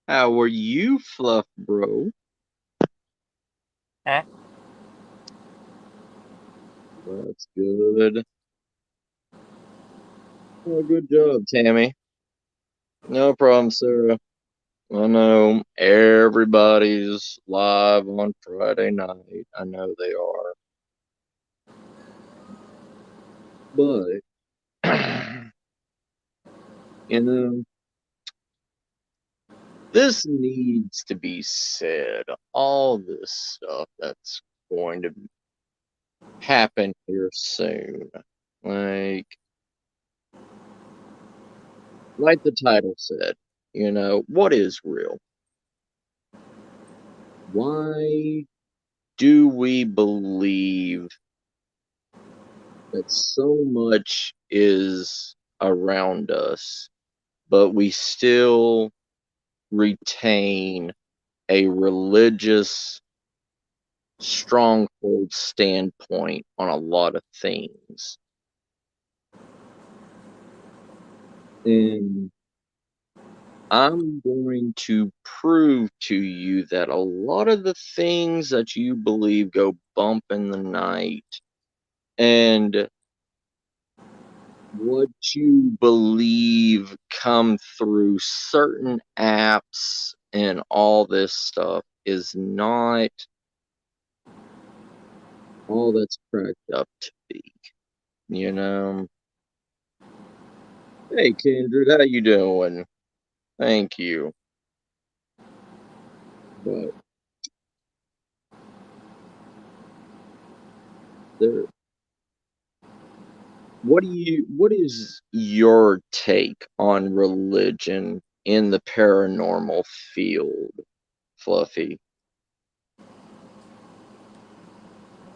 How are you, Fluff Bro? Eh? That's good. Oh, good job, Tammy. No problem, Sarah. I know everybody's live on Friday night. I know they are. But, you know, this needs to be said. All this stuff that's going to happen here soon. Like, like the title said, what is real? Why do we believe that so much is around us, but we still retain a religious stronghold standpoint on a lot of things? And I'm going to prove to you that a lot of the things that you believe go bump in the night, and what you believe come through certain apps and all this stuff is not all that's cracked up to be, you know? Hey, Kindred, how you doing? Thank you. But there, what is your take on religion in the paranormal field, Fluffy?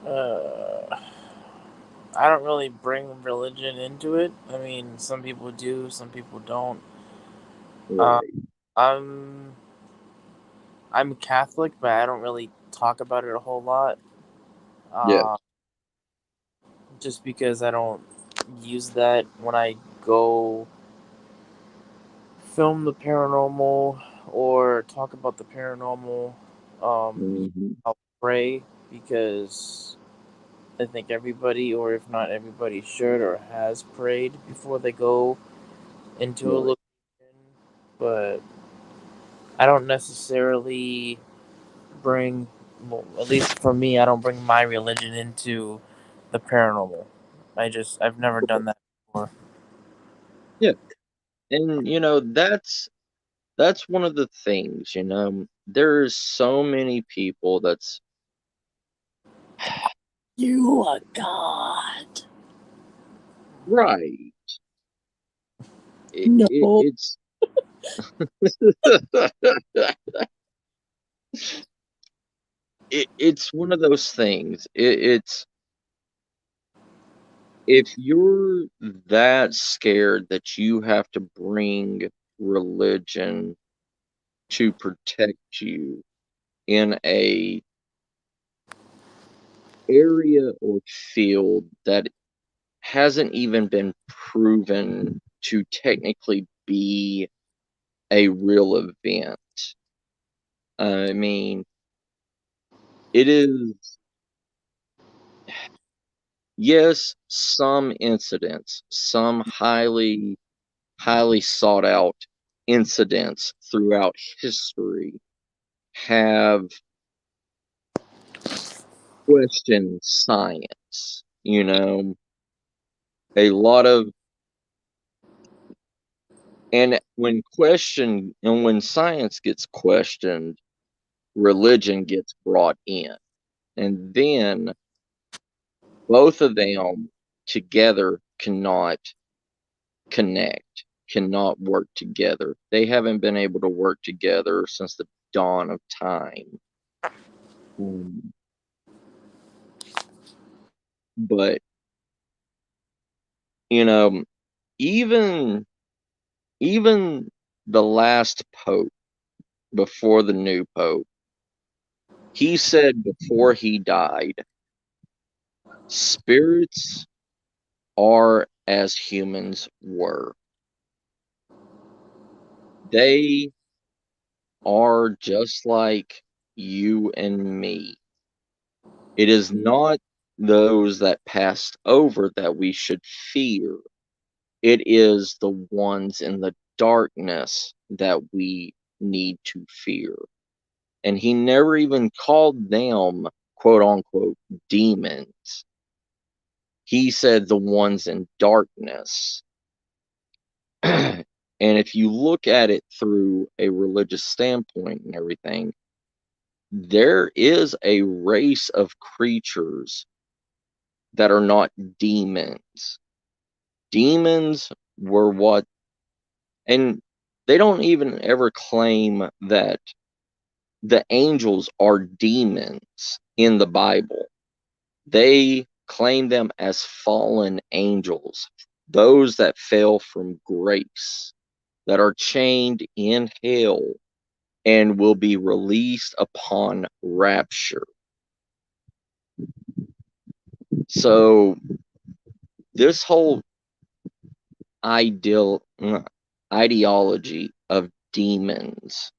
Uh, I don't really bring religion into it. I mean, some people do, some people don't. Uh, Right. I'm I'm Catholic, but I don't really talk about it a whole lot. Yeah. Uh, just because I don't use that when I go film the paranormal or talk about the paranormal. Hmm. I'll pray because I think everybody, or if not everybody, should or has prayed before they go into a Right. location. But I don't necessarily bring, well, at least for me, I don't bring my religion into the paranormal. I've never done that before. Yeah. And that's one of the things, there's so many people that's You are God. right. No. It's it's one of those things. It's if you're that scared that you have to bring religion to protect you in a area or field that hasn't even been proven to technically be a real event. I mean, it is, yes, some incidents, some highly sought out incidents throughout history have questioned science. A lot of, and when science gets questioned, religion gets brought in. And then both of them together cannot connect, cannot work together. They haven't been able to work together since the dawn of time. Um, but you know, even even the last pope before the new pope, he said before he died, spirits are as humans were. They are just like you and me. It is not those that passed over that we should fear. It is the ones in the darkness that we need to fear. And he never even called them, quote unquote, demons. He said the ones in darkness. And if you look at it through a religious standpoint and everything, there is a race of creatures that are not demons. Demons were what, and they don't even ever claim that the angels are demons in the Bible. They claim them as fallen angels, those that fell from grace, that are chained in hell and will be released upon rapture. So this whole ideology of demons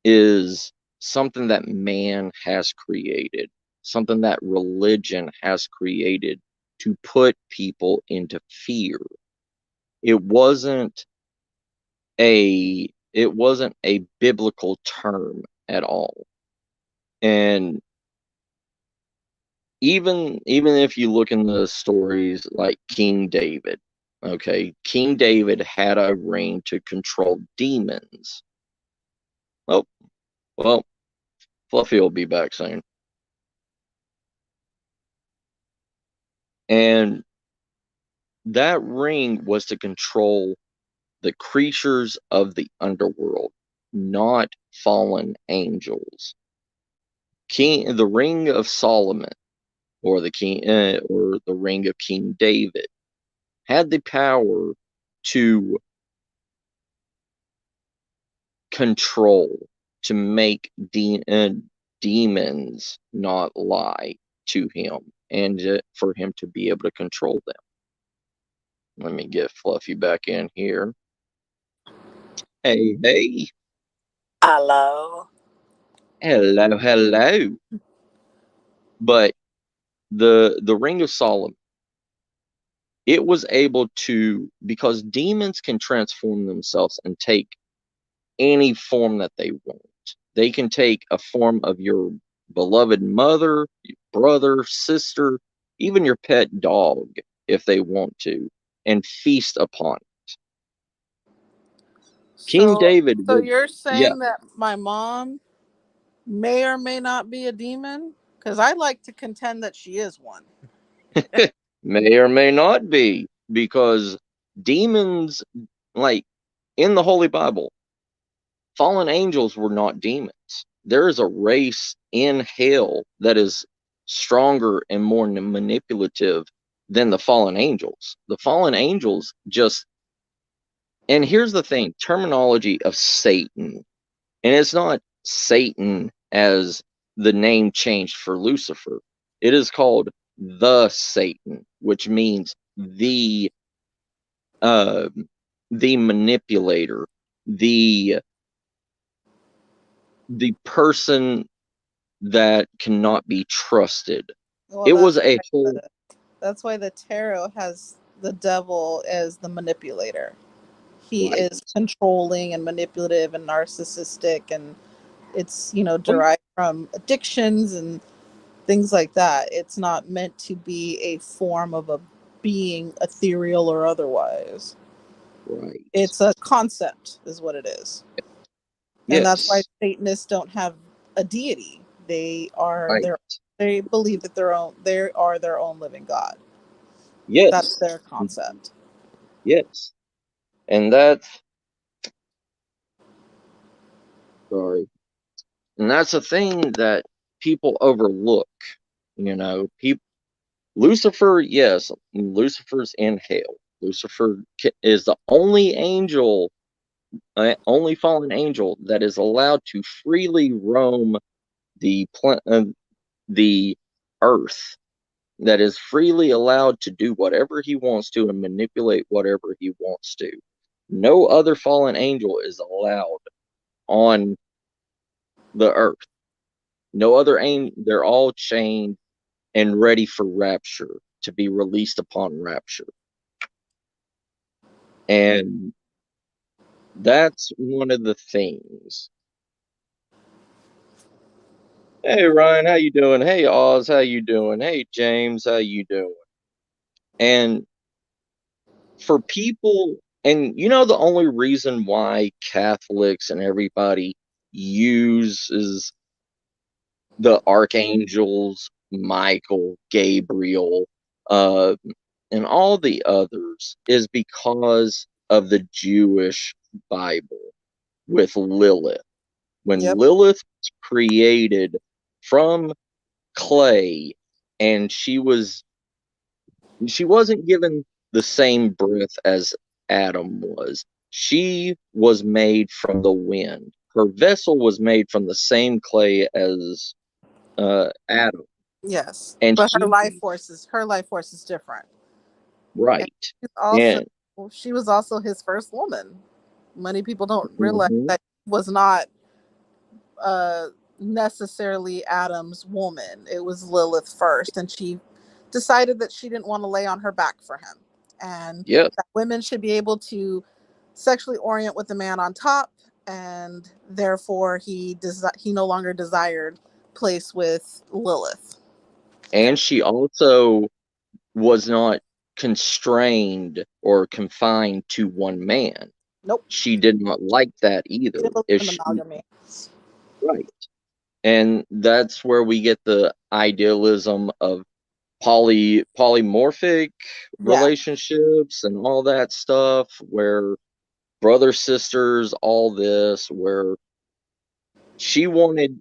is something that man has created, something that religion has created to put people into fear. It wasn't a biblical term at all. And even if you look in the stories like King David, okay, King David had a ring to control demons. Oh, well, Fluffy will be back soon. And that ring was to control the creatures of the underworld, not fallen angels. The Ring of Solomon, or the Ring of King David, had the power to control, to make demons not lie to him, and for him to be able to control them. Let me get Fluffy back in here. Hey, hey. Hello. Hello, hello. But the Ring of Solomon, it was able to, because demons can transform themselves and take any form that they want. They can take a form of your beloved mother, your brother, sister, even your pet dog if they want to, and feast upon it. King David So was, you're yeah, saying that my mom may or may not be a demon? Because I like to contend that she is one. may or may not be, because demons, like in the Holy Bible, fallen angels were not demons. There is a race in hell that is stronger and more manipulative than the fallen angels. The fallen angels just, and here's the thing, terminology of Satan, and it's not Satan as the name changed for Lucifer. It is called the Satan, which means uh, the manipulator, the person that cannot be trusted. Well, It was a whole, that's why the tarot has the devil as the manipulator. He right. is controlling and manipulative and narcissistic, and it's Well, derived from addictions and things like that. It's not meant to be a form of a being, ethereal or otherwise. right. It's a concept, is what it is. And that's why Yes. Satanists don't have a deity. They are Right. their they believe that they are their own living God. That's Yes. their concept. Yes. And that's, sorry. And that's a thing that people overlook. People, Lucifer, yes, Lucifer's in hell. Lucifer is the only angel, only fallen angel that is allowed to freely roam the earth, that is freely allowed to do whatever he wants to and manipulate whatever he wants to. No other fallen angel is allowed on the earth. No other angel. They're all chained and ready for rapture, to be released upon rapture. And that's one of the things. Hey Ryan, how you doing? Hey Oz, how you doing? Hey James, how you doing? And for people, and the only reason why Catholics and everybody uses the archangels, Michael, Gabriel, uh, and all the others is because of the Jewish Bible with Lilith. When Yep. Lilith was created from clay, and she wasn't given the same breath as Adam was. She was made from the wind. Her vessel was made from the same clay as Adam, Yes. and But she her life force is different. And right, and she was also his first woman. Many people don't realize mhm, that she was not uh, necessarily Adam's woman. It was Lilith first, and she decided that she didn't want to lay on her back for him, and yes, that women should be able to sexually orient with the man on top, and therefore he no longer desired place with Lilith. and she also was not constrained or confined to one man. Nope, She did not like that he either. didn't believe If in she monogamy. right, and that's where we get the idealism of polymorphic Yeah, relationships and all that stuff, where brother sisters, all this, where she wanted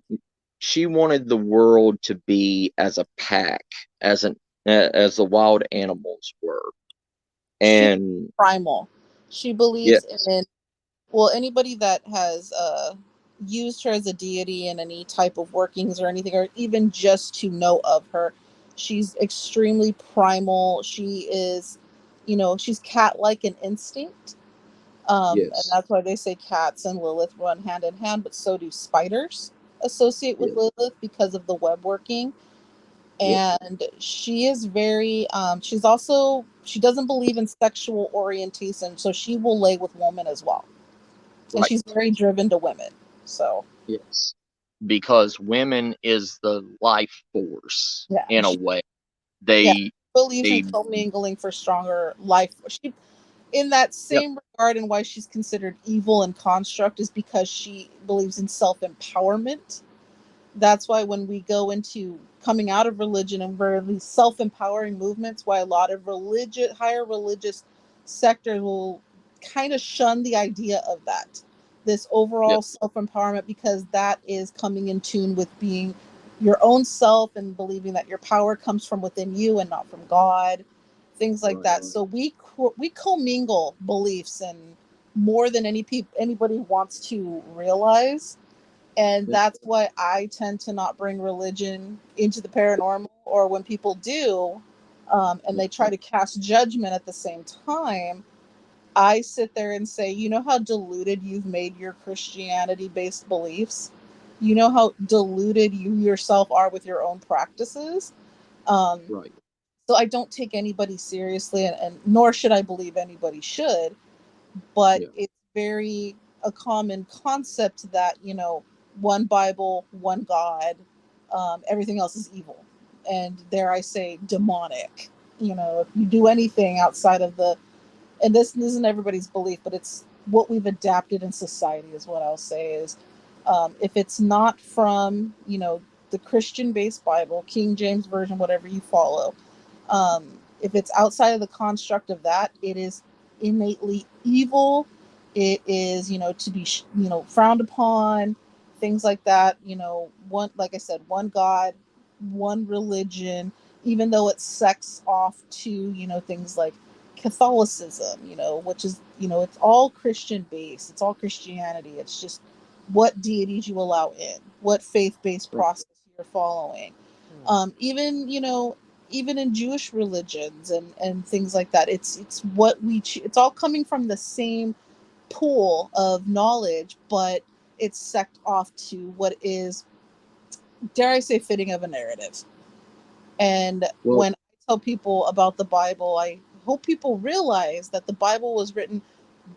she wanted the world to be as a pack, as the wild animals were. she And primal. She believes yes, in, well, anybody that has used her as a deity in any type of workings or anything, or even just to know of her, she's extremely primal. She is, she's cat-like in instinct. And yes, that's why they say cats and Lilith run hand in hand, but so do spiders associate with yes, Lilith because of the web working. yep, And she is very she's also, she doesn't believe in sexual orientation, so she will lay with women as well, and right, she's very driven to women. So yes, because women is the life force yeah, in a she, way. yeah, They believes in they commingling for stronger life. She, in that yep, same regard, and why she's considered evil and construct is because she believes in self-empowerment. That's why when we go into coming out of religion and we're these self-empowering movements, why a lot of higher religious sectors will kind of shun the idea of that, this yep, overall self-empowerment, because that is coming in tune with being your own self and believing that your power comes from within you and not from God, things like right, that. So we commingle beliefs, and more than anybody wants to realize. And yep, that's why I tend to not bring religion into the paranormal, or when people do, and they try mhm, to cast judgment at the same time, I sit there and say, you know how diluted you've made your Christianity based beliefs? You know how diluted you yourself are with your own practices? Um, right, so I don't take anybody seriously, and nor should I believe anybody should, but yeah, it's very a common concept that, one Bible, one God, everything else is evil, and dare I say demonic. If you do anything outside of and this isn't everybody's belief, but it's what we've adapted in society, is what I'll say is, if it's not from the Christian based Bible, King James version, whatever you follow, if it's outside of the construct of that, it is innately evil. It is, to be, frowned upon, things like that. One, like I said, one God, one religion, even though it sects off to, things like Catholicism, which is, it's all Christian based. It's all Christianity. It's just what deities you allow in, what faith based right, process you're following. Even, even in Jewish religions and things like that. It's what it's all coming from the same pool of knowledge, but it's sect off to what is, dare I say, fitting of a narrative. And Well, when I tell people about the Bible, I hope people realize that the Bible was written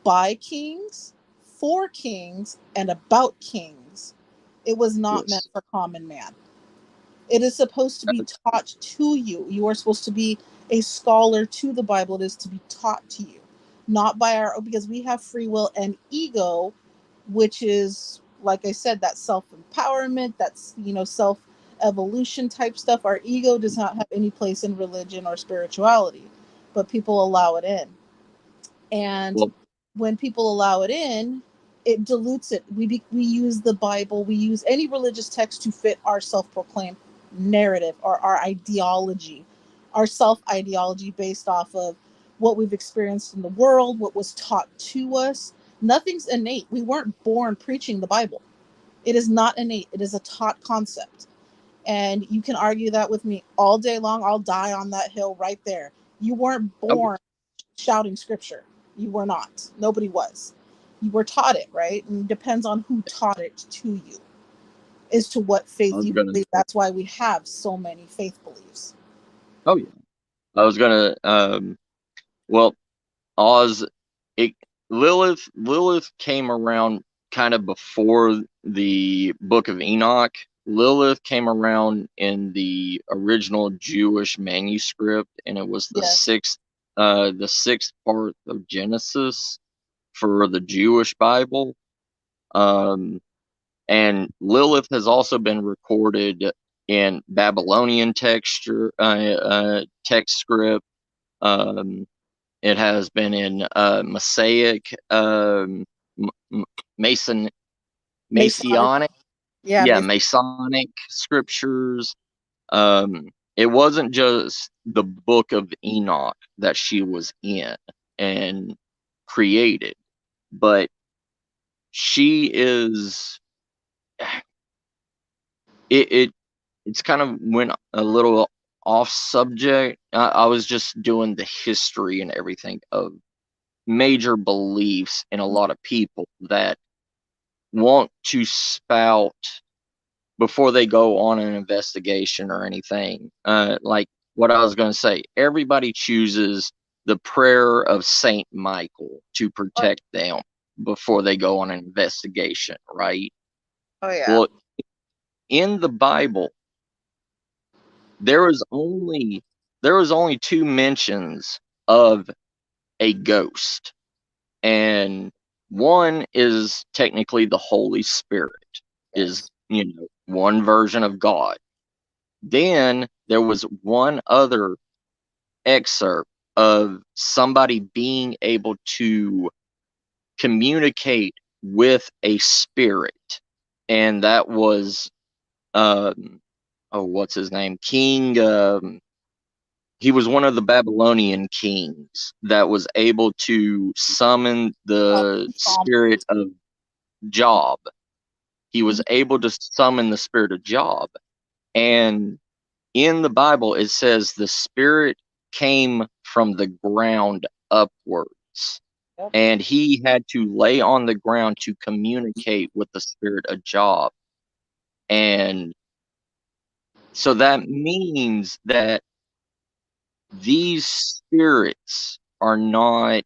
by kings, for kings, and about kings. It was not meant yes. for common man. It is supposed to be taught to you. You are supposed to be a scholar to the Bible. It is to be taught to you, not by our, because we have free will and ego, which is, like I said, that self empowerment, that's, self evolution type stuff. Our ego does not have any place in religion or spirituality, but people allow it in. And Well, when people allow it in, it dilutes it. We use the Bible, we use any religious text to fit our self-proclaimed narrative or our ideology, our self-ideology based off of what we've experienced in the world, what was taught to us. Nothing's innate. We weren't born preaching the Bible. It is not innate. It is a taught concept. And you can argue that with me all day long. I'll die on that hill right there. You weren't oh, born shouting scripture. You were not. Nobody was. You were taught it, right? And it depends on who taught it to you as to what I faith was you gonna. believe. That's why we have so many faith beliefs. Oh yeah. I was gonna. Well, Oz. It Lilith came around kind of before the Book of Enoch. Lilith came around in the original Jewish manuscript, and it was Yes. the sixth part of Genesis for the Jewish Bible. And Lilith has also been recorded in Babylonian text script. It has been in Mosaic, Mason, Masonic. Masonic, Yeah. yeah, Masonic scriptures. It wasn't just the Book of Enoch that she was in and created, but she is it it's kind of went a little off subject. I was just doing the history and everything of major beliefs in a lot of people that want to spout before they go on an investigation or anything. Like what I was going to say, everybody chooses the prayer of Saint Michael to protect them before they go on an investigation, right? Oh yeah. Well, in the Bible, there was only two mentions of a ghost, and one is technically the Holy Spirit, is one version of God. Then there was one other excerpt of somebody being able to communicate with a spirit, and that was what's his name, King. He was one of the Babylonian kings that was able to summon the spirit of Job. He was able to summon the spirit of Job. And in the Bible, it says the spirit came from the ground upwards. Yep. And he had to lay on the ground to communicate with the spirit of Job. And so that means that these spirits are not,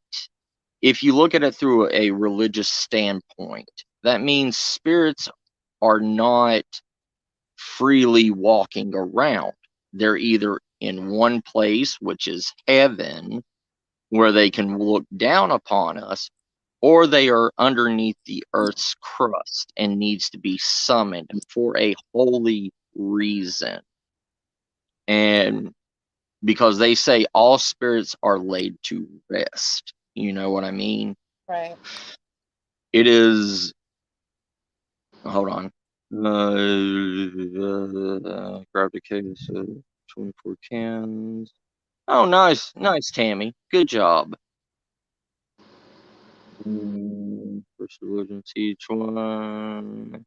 if you look at it through a religious standpoint, that means spirits are not freely walking around. They're either in one place, which is heaven, where they can look down upon us, or they are underneath the earth's crust and needs to be summoned for a holy reason. And because they say all spirits are laid to rest. You know what I mean? Right. It is. Hold on. Grabbed a case of 24 cans. Oh, nice, Tammy. Good job. First religion, each one.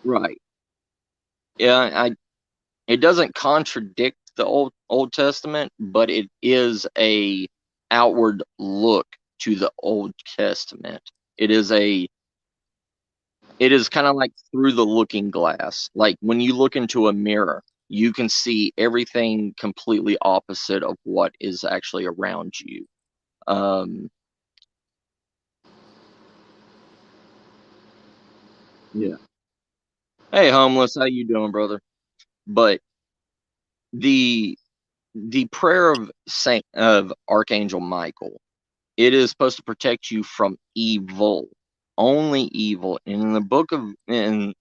Right. Yeah, it doesn't contradict the Old Testament, but it is a outward look to the Old Testament. It is kind of like through the looking glass. Like when you look into a mirror, you can see everything completely opposite of what is actually around you. Yeah. Hey, homeless, how you doing, brother? But the prayer of Archangel Michael, it is supposed to protect you from evil, only evil. And in the book of in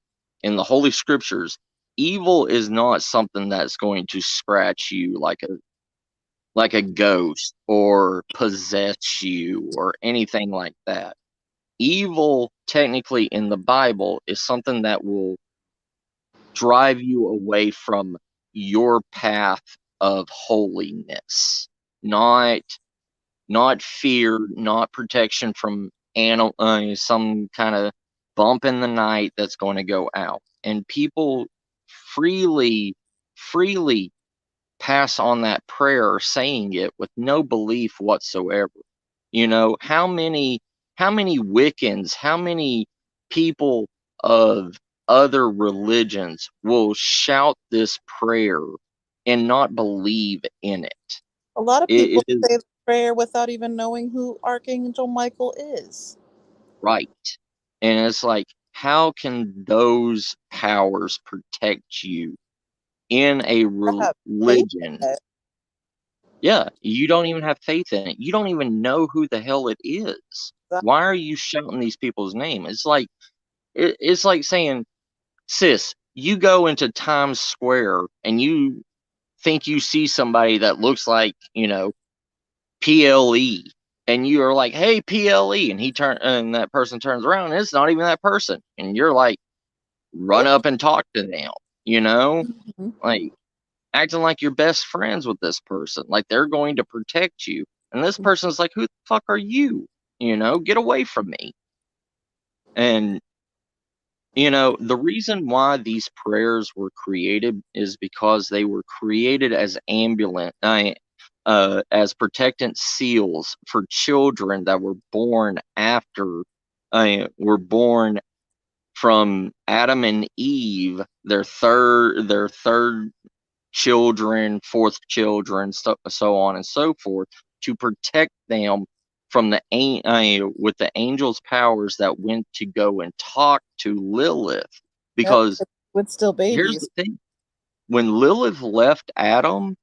the Holy Scriptures, evil is not something that's going to scratch you like a ghost or possess you or anything like that. Evil, technically in the Bible, is something that will drive you away from your path of holiness, not fear, not protection from some kind of bump in the night that's going to go out. And people freely pass on that prayer, saying it with no belief whatsoever. How many Wiccans, how many people of other religions will shout this prayer and not believe in it? A lot of It, people it is say the prayer without even knowing who Archangel Michael is. right. And it's like, how can those powers protect you in a I have faith in religion? it. Yeah, you don't even have faith in it. You don't even know who the hell it is. Why are you shouting these people's name? It's like saying, sis, you go into Times Square and you think you see somebody that looks like, PLE, and you are like, "Hey, PLE," and that person turns around and it's not even that person, and you're like, run up and talk to them, Mhm. like acting like you're best friends with this person, like they're going to protect you, and this person's like, "Who the fuck are you? Get away from me." And the reason why these prayers were created is because they were created as as protectant seals for children that were born were born from Adam and Eve, their third children, fourth children, so on and so forth, to protect them from with the angel's powers that went to go and talk to Lilith. Yep, Because with still here's babies. the thing: when Lilith left Adam,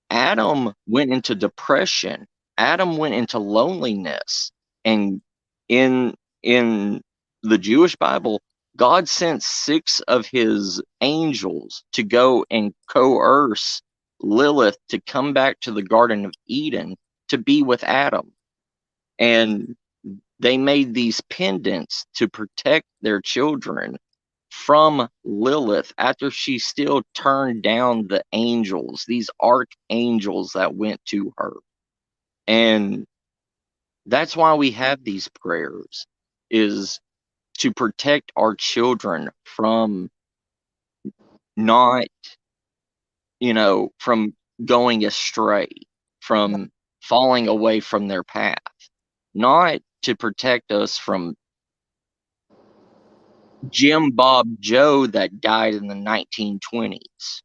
Adam went into depression. Adam went into loneliness. And in the Jewish Bible, God sent 6 of his angels to go and coerce Lilith to come back to the Garden of Eden to be with Adam. And they made these pendants to protect their children from Lilith after she still turned down the angels, these archangels that went to her. And that's why we have these prayers, is to protect our children from not, from going astray, from falling away from their path, not to protect us from Jim Bob Joe that died in the 1920s.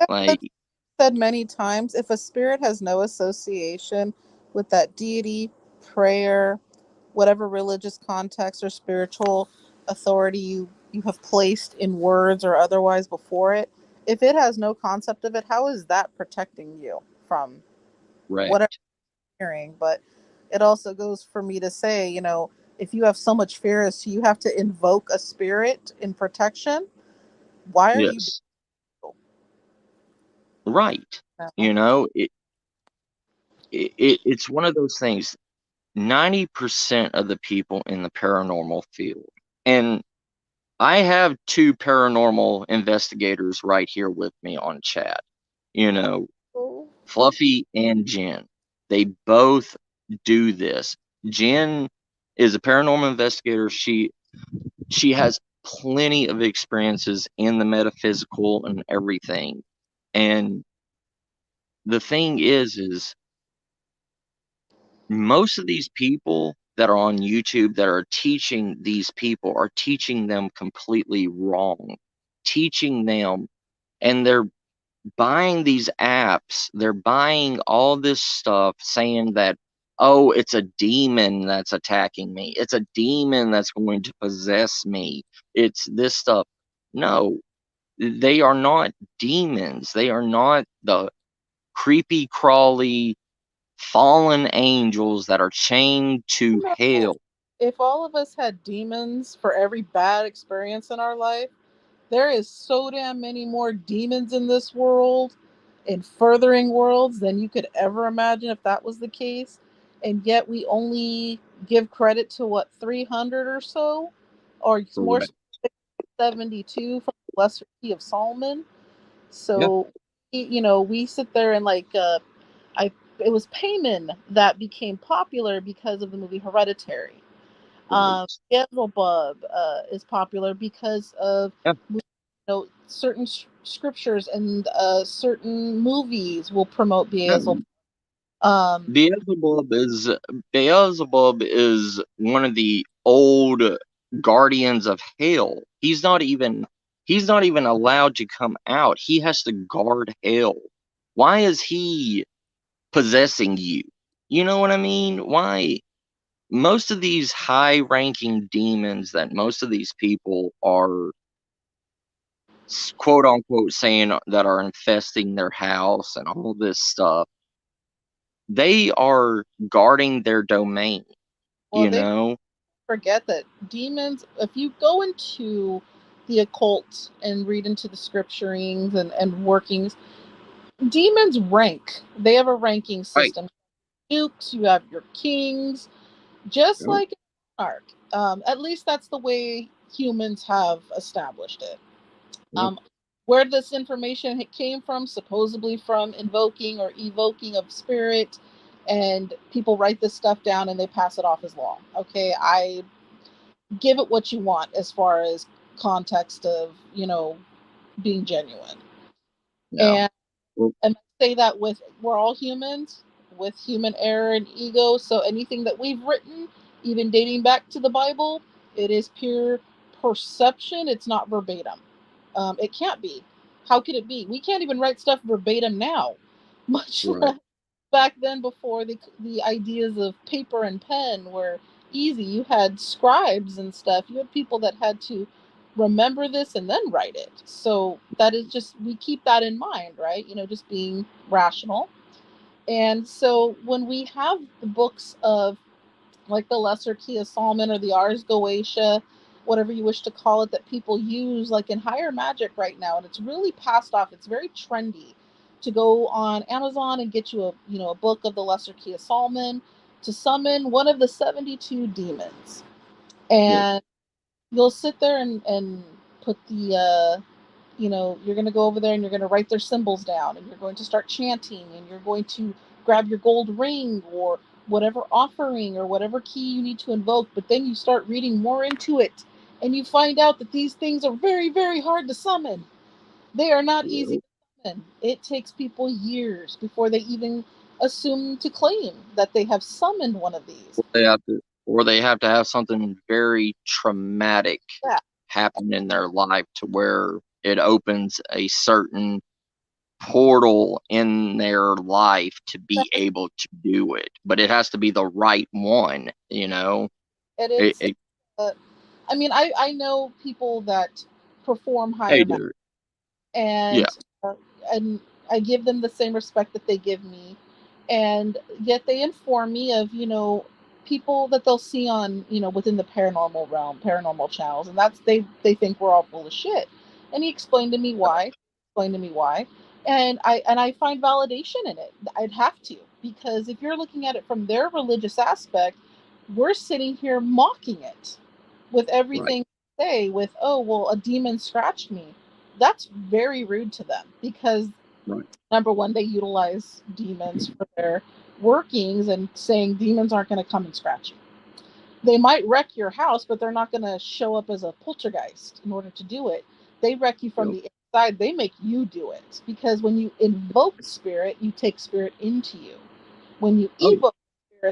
Like, Said many times, if a spirit has no association with that deity, prayer, whatever religious context or spiritual authority you have placed in words or otherwise before it, if it has no concept of it, how is that protecting you from whatever correct. you're hearing? But it also goes for me to say, if you have so much fear as to you have to invoke a spirit in protection, why are you Yes. Right. doing It's one of those things. 90% of the people in the paranormal field, and I have 2 paranormal investigators right here with me on chat, that? Fluffy and Jen. They both do this. Jen is a paranormal investigator. She has plenty of experiences in the metaphysical and everything. And the thing is most of these people that are on YouTube that are teaching these people are teaching them completely wrong. Teaching them, and they're buying these apps, they're buying all this stuff saying that, oh, it's a demon that's attacking me. It's a demon that's going to possess me. It's this stuff. No, they are not demons. They are not the creepy, crawly, fallen angels that are chained to No. hell. If all of us had demons for every bad experience in our life, there is so damn many more demons in this world, in furthering worlds, than you could ever imagine if that was the case. And yet we only give credit to what, 300 or so, or more, Correct. 72 from the Lesser Key of Solomon. Yeah. So, we sit there and I it was Payman that became popular because of the movie Hereditary. Right. Beelzebub is popular because of Yeah. certain scriptures and certain movies will promote Yeah. Beelzebub. Um, Beelzebub is one of the old guardians of hell. He's not even allowed to come out. He has to guard hell. Why is he possessing you? You know what I mean? Why? Most of these high-ranking demons that most of these people are quote unquote saying that are infesting their house and all this stuff, they are guarding their domain, well, you they know? forget that demons, if you go into the occult and read into the scripturings and workings, demons rank. They have a ranking Right. system. Dukes, you have your kings, just Yep. like Monarch. At least that's the way humans have established it. Yep. Um, where this information came from, supposedly from invoking or evoking of spirit, and people write this stuff down and they pass it off as law. Okay, I give it what you want as far as context of being genuine. Yeah. And Well, and I say that with, we're all humans with human error and ego. So anything that we've written, even dating back to the Bible, it is pure perception. It's not verbatim. It can't be. How could it be? We can't even write stuff verbatim now, much right. less back then before the ideas of paper and pen were easy. You had scribes and stuff. You had people that had to remember this and then write it. So that is just, we keep that in mind, right? Just being rational. And so when we have the books of like the Lesser Key of Solomon or the Ars Goetia, whatever you wish to call it, that people use like in higher magic right now, and it's really passed off. It's very trendy to go on Amazon and get you a book of the Lesser Key of Solomon to summon one of the 72 demons, Yeah. and you'll sit there and put you're going to go over there and you're going to write their symbols down and you're going to start chanting and you're going to grab your gold ring or whatever offering or whatever key you need to invoke. But then you start reading more into it and you find out that these things are very, very hard to summon. They are not easy Yeah. to summon. It takes people years before they even assume to claim that they have summoned one of these. They have to have something very traumatic Yeah. happen in their life to where it opens a certain portal in their life to be able to do it. But it has to be the right one, you know? And It, it's, it, uh, I mean, I know people that perform hey, higher magic, dude. Yeah. and uh, and I give them the same respect that they give me, and yet they inform me of people that they'll see on within the paranormal realm, paranormal channels, and that's they think we're all full of shit. And he explained to me why. Explained to me why, and I find validation in it. I'd have to, because if you're looking at it from their religious aspect, we're sitting here mocking it with Right. everything we say with, oh well, a demon scratched me. That's very rude to them, because Right. number one, they utilize demons for their workings, and saying demons aren't going to come and scratch you. They might wreck your house, but they're not going to show up as a poltergeist in order to do it. They wreck you from Yep. the inside. They make you do it, because when you invoke spirit, you take spirit into you. When you Oh, evoke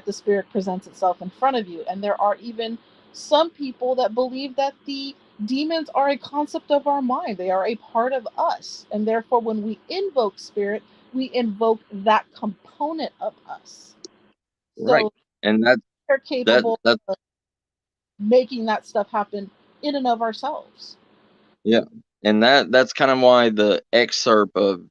the spirit presents itself in front of you. And there are even some people that believe that the demons are a concept of our mind. They are a part of us. And therefore, when we invoke spirit, we invoke that component of us. Right. So And that they're that capable that of making that stuff happen in and of ourselves. yeah. And that's kind of why the excerpt of,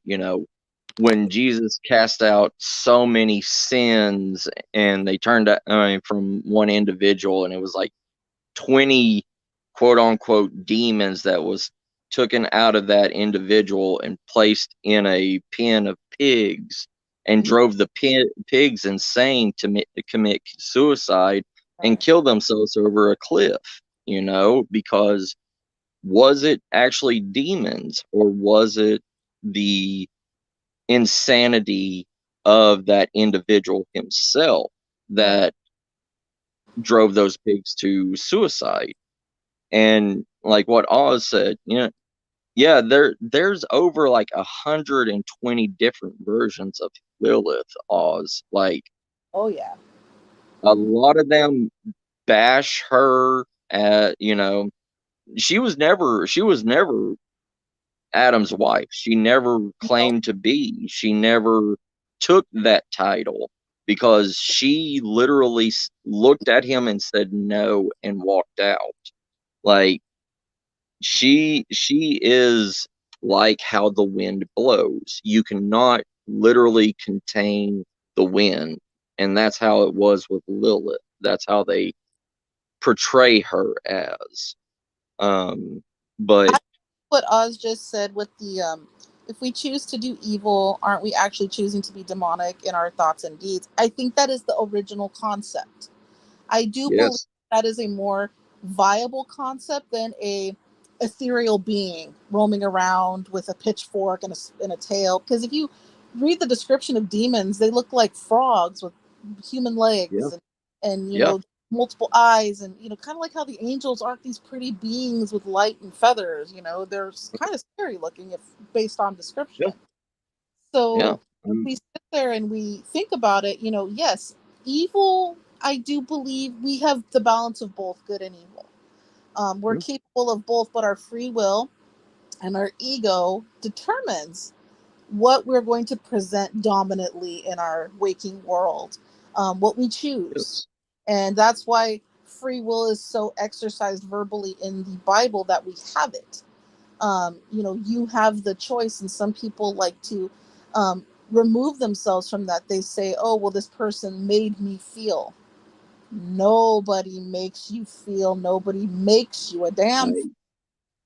when Jesus cast out so many sins and they turned out, from one individual, and it was like 20 quote unquote demons that was taken out of that individual and placed in a pen of pigs and drove the pigs insane to commit suicide and kill themselves over a cliff, because was it actually demons, or was it the insanity of that individual himself that drove those pigs to suicide? And like what Oz said, yeah, there's over like 120 different versions of Lilith, Oz. Like, Oh yeah. a lot of them bash her at, she was never Adam's wife. She never No. claimed to be. She never took that title because she literally looked at him and said no and walked out. Like, she is like how the wind blows. You cannot literally contain the wind, and that's how it was with Lilith. That's how they portray her as. But What Oz just said with the if we choose to do evil, aren't we actually choosing to be demonic in our thoughts and deeds? I think that is the original concept. I do believe yes, that is a more viable concept than a ethereal being roaming around with a pitchfork and a tail. Because if you read the description of demons, they look like frogs with human yeah, legs and yeah, multiple eyes, and kind of like how the angels aren't these pretty beings with light and feathers. They're kind of scary looking if based on description. yeah, yeah. So we sit there and we think about it, yes, evil, I do believe we have the balance of both good and evil. We're Mm, capable of both, but our free will and our ego determines what we're going to present dominantly in our waking world, what we choose. yes, And that's why free will is so exercised verbally in the Bible that we have it. You have the choice, and some people like to remove themselves from that. They say, oh, well, this person made me feel. Nobody makes you feel. Nobody makes you a damn. right.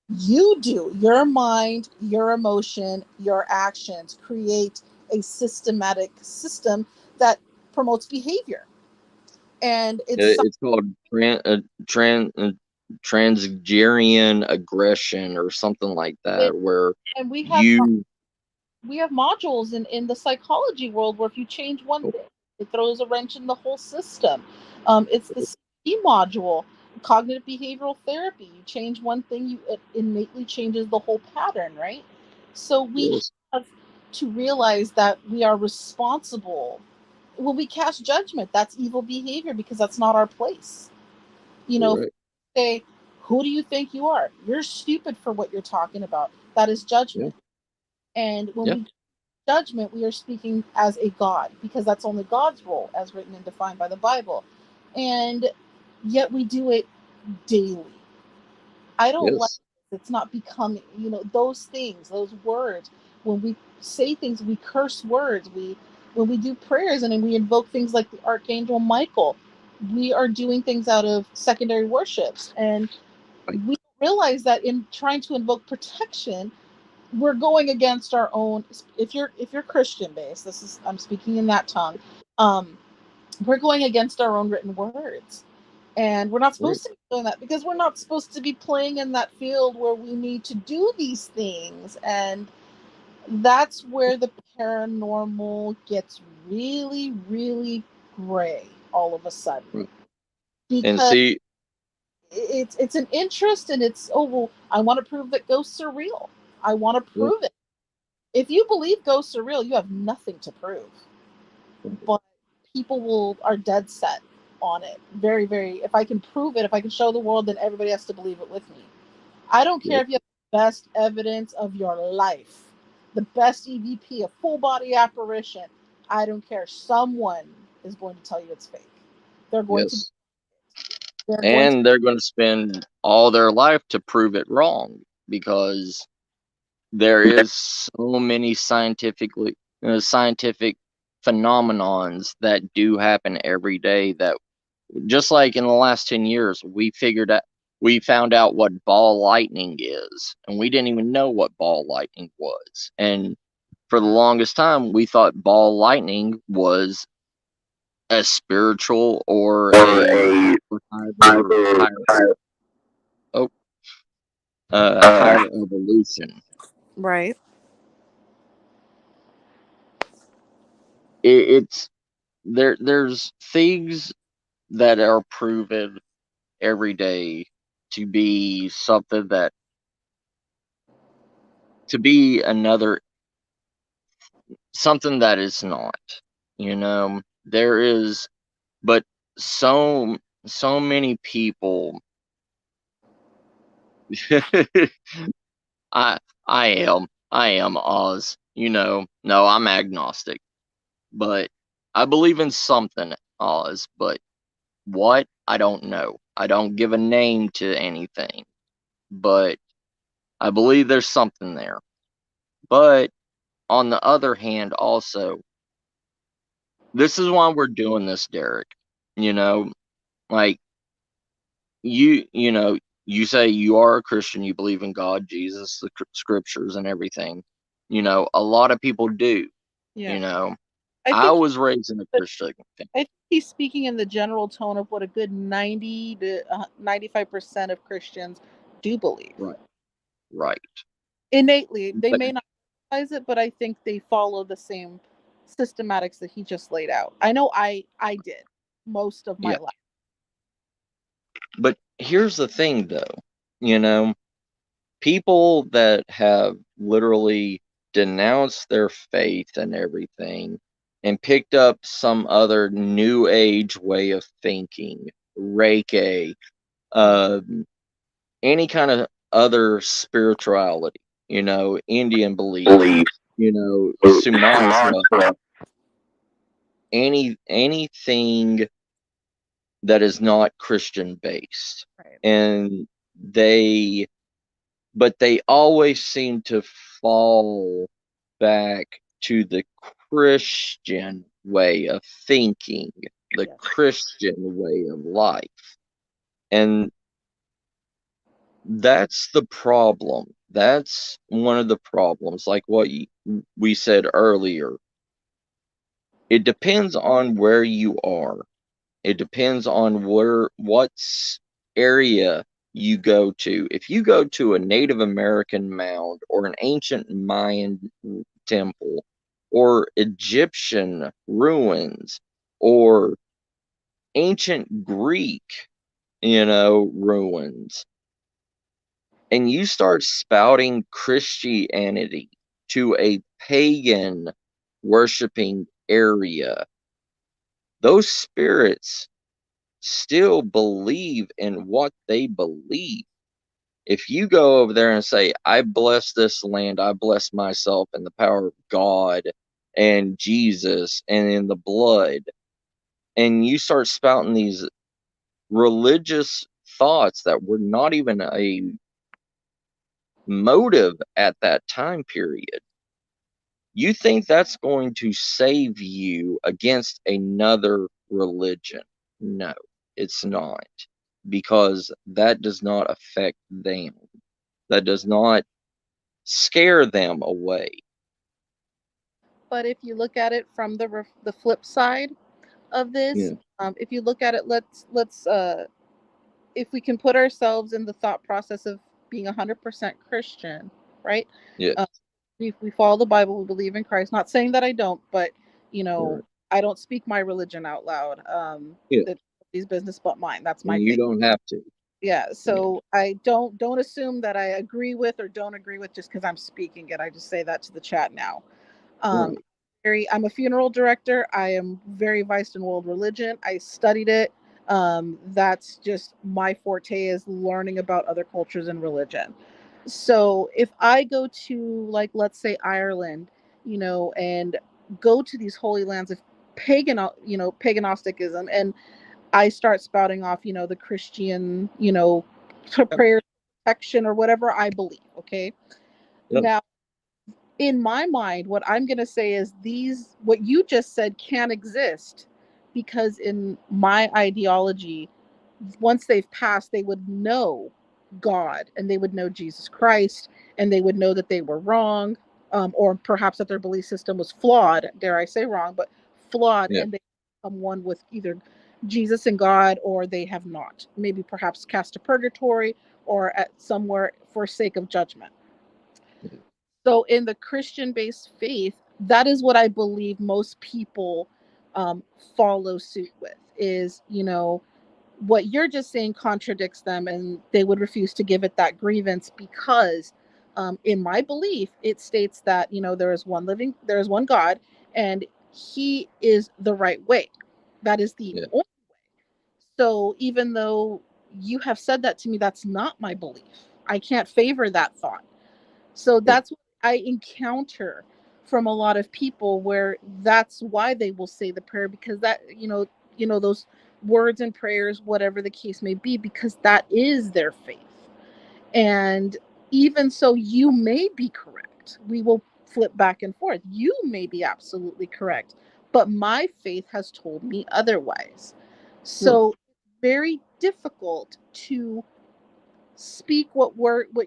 You do. Your mind, your emotion, your actions create a systematic system that promotes behavior. And It's called transgerian aggression or something like it, that, where and you we have modules in the psychology world where if you change one thing, it throws a wrench in the whole system. It's the CBT module, cognitive behavioral therapy. You change one thing, it innately changes the whole pattern, right? So we yes, have to realize that we are responsible. When we cast judgment, that's evil behavior because that's not our place. If right, we say, who do you think you are? You're stupid for what you're talking about. That is yeah, judgment. And when yeah, we judgment, we are speaking as a God because that's only God's role as written and defined by the Bible. And yet we do it daily. I don't like yes, it's not becoming, those things, those words. When we say things, we curse words. When we do prayers and then we invoke things like the Archangel Michael, we are doing things out of secondary worships. And right, we realize that in trying to invoke protection, we're going against our own. If you're Christian based, this is, I'm speaking in that tongue. um we're going against our own written words, and we're not right, supposed to be doing that because we're not supposed to be playing in that field where we need to do these things. And that's where the paranormal gets really, really gray all of a sudden, right. And because see, it's an interest, and it's, oh well, I want to prove that ghosts are real. I want to yeah, prove it. If you believe ghosts are real, you have nothing to prove. But people are dead set on it. Very, very. If I can prove it, if I can show the world, then everybody has to believe it with me. I don't care if you have the best evidence of your life, the best EVP, a full body apparition. I don't care. Someone is going to tell you it's fake. They're going to. Yes. They're going to. And they're going to spend all their life to prove it wrong, because there is so many scientific phenomenons that do happen every day, that just like in the last 10 years, we found out what ball lightning is, and we didn't even know what ball lightning was. And for the longest time, we thought ball lightning was a spiritual or a higher evolution. Right. It's there's things that are proven every day to be something that to be another something that is not. There is, but so many people. I I am Oz. No, I'm agnostic, but I believe in something, Oz. But what, I don't know. I don't give a name to anything, but I believe there's something there. But on the other hand, also, this is why we're doing this, Derek. You know, like you say you are a Christian, you believe in God, Jesus, the scriptures, and everything. A lot of people do. Yeah. You know, I I think was raised in a Christian family. I think he's speaking in the general tone of what a good 90 to 95% of Christians do believe. Right, right. Innately, they But may not realize it, but I think they follow the same systematics that he just laid out. I know I did most of my yeah, life. but here's the thing, though. You know, people that have literally denounced their faith and everything and picked up some other new age way of thinking, Reiki, any kind of other spirituality, Indian beliefs, Sumatra, anything that is not Christian based. Right. And but they always seem to fall back to the Christian way of thinking, the Yes. Christian way of life. And that's the problem. That's one of the problems. Like what we said earlier. It depends on where you are. It depends on what area you go to. If you go to a Native American mound or an ancient Mayan temple or Egyptian ruins or ancient Greek, ruins, and you start spouting Christianity to a pagan worshiping area, those spirits still believe in what they believe. If you go over there and say, I bless this land, I bless myself in the power of God and Jesus and in the blood, and you start spouting these religious thoughts that were not even a motive at that time period, you think that's going to save you against another religion. No, it's not, because that does not affect them. That does not scare them away. But if you look at it from the flip side of this, Yeah, if you look at it, let's if we can put ourselves in the thought process of being 100% Christian, right? yeah, Uh, we follow the Bible, we believe in Christ. Not saying that I don't, but right, I don't speak my religion out loud. yeah. That these business but mine. That's my And you thing. don't have to. Yeah. Yeah, So I don't assume that I agree with or don't agree with just because I'm speaking it. I just say that to the chat now. Um, right. I'm a funeral director. I am very versed in world religion. I studied it. That's just my forte, is learning about other cultures and religion. So if I go to, like, let's say Ireland, and go to these holy lands of pagan Gnosticism, and I start spouting off, the Christian, Yep. prayer protection or whatever I believe. Okay. Yep. Now, in my mind, what I'm going to say is what you just said can exist, because in my ideology, once they've passed, they would know God, and they would know Jesus Christ, and they would know that they were wrong, or perhaps that their belief system was flawed, dare I say wrong, but flawed, Yeah. and they become one with either Jesus and God, or they have not. Maybe perhaps cast to purgatory, or at somewhere for sake of judgment. Yeah. So in the Christian-based faith, that is what I believe most people follow suit with. Is, what you're just saying contradicts them, and they would refuse to give it that grievance, because in my belief, it states that, there is one God, and He is the right way. That is the Yeah. only way. So even though you have said that to me, that's not my belief. I can't favor that thought. So Yep. that's what I encounter from a lot of people, where that's why they will say the prayer, because that, those words and prayers, whatever the case may be, because that is their faith. And even so, you may be correct. We will flip back and forth. You may be absolutely correct, but my faith has told me otherwise. Hmm. So it's very difficult to speak what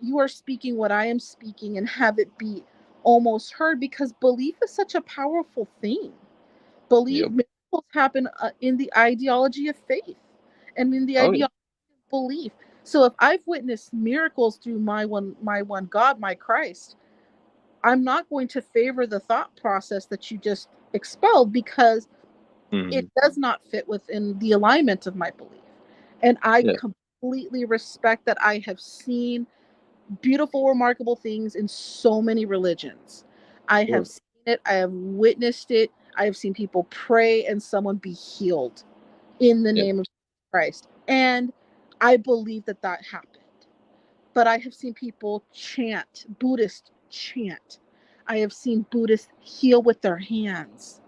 you are speaking, what I am speaking, and have it be almost heard, because belief is such a powerful thing. Yep. Miracles happen in the ideology of faith, and in the Oh yeah. ideology of belief. So if I've witnessed miracles through my one God, my Christ, I'm not going to favor the thought process that you just expelled, because it Hmm. does not fit within the alignment of my belief. And I Yeah. completely respect that. I have seen beautiful, remarkable things in so many religions. I Sure. have seen it, I have witnessed it, I have seen people pray and someone be healed in the Yeah. name of Christ. And I believe that that happened. But I have seen people chant, Buddhists chant. I have seen Buddhists heal with their hands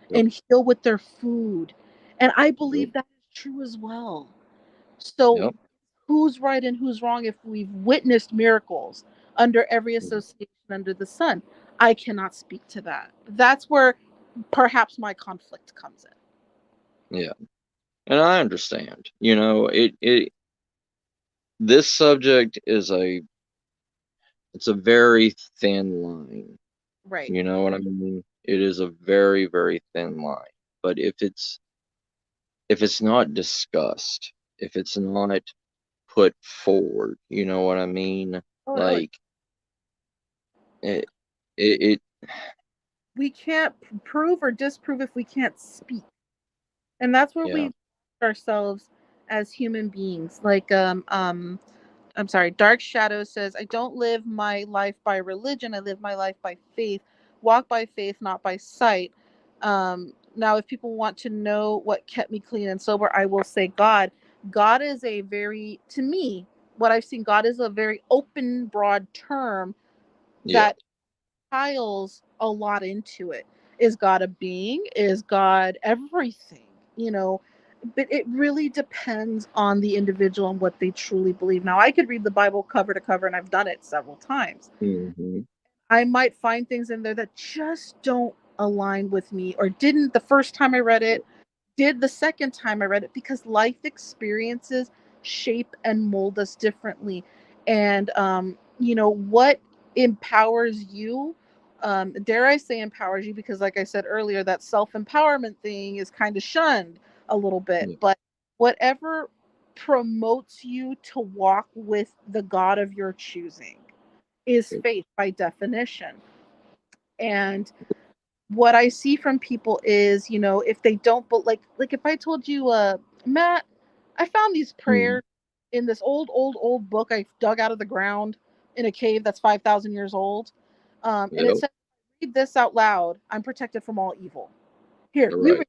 Yep. and heal with their food. And I Yep. believe that is true as well. So Yep. who's right and who's wrong if we've witnessed miracles under every association under the sun? I cannot speak to that. That's where perhaps my conflict comes in. Yeah. And I understand. This subject it's a very thin line. Right. You know what I mean? It is a very, very thin line. But if it's not discussed, if it's not put forward, you know what I mean? Oh no, Like it, it we can't prove or disprove if we can't speak. And that's where yeah. we ourselves as human beings. Like I'm sorry, Dark Shadow says, I don't live my life by religion, I live my life by faith. Walk by faith, not by sight. Now, if people want to know what kept me clean and sober, I will say God. God is to me, what I've seen, God is a very open, broad term Yeah. that piles a lot into it. Is God a being? Is God everything? You know, but it really depends on the individual and what they truly believe. Now, I could read the Bible cover to cover, and I've done it several times. Hmm. I might find things in there that just don't align with me, or didn't the first time I read it, did the second time I read it, because life experiences shape and mold us differently. And, what empowers you, dare I say empowers you, because, like I said earlier, that self empowerment thing is kind of shunned a little bit. Yeah. But whatever promotes you to walk with the God of your choosing is faith by definition. And what I see from people is, if they don't, but like if I told you, Matt, I found these Hmm. prayers in this old book I dug out of the ground in a cave that's 5,000 years old, and it Yep. said, read this out loud, I'm protected from all evil. Here, you Right. read.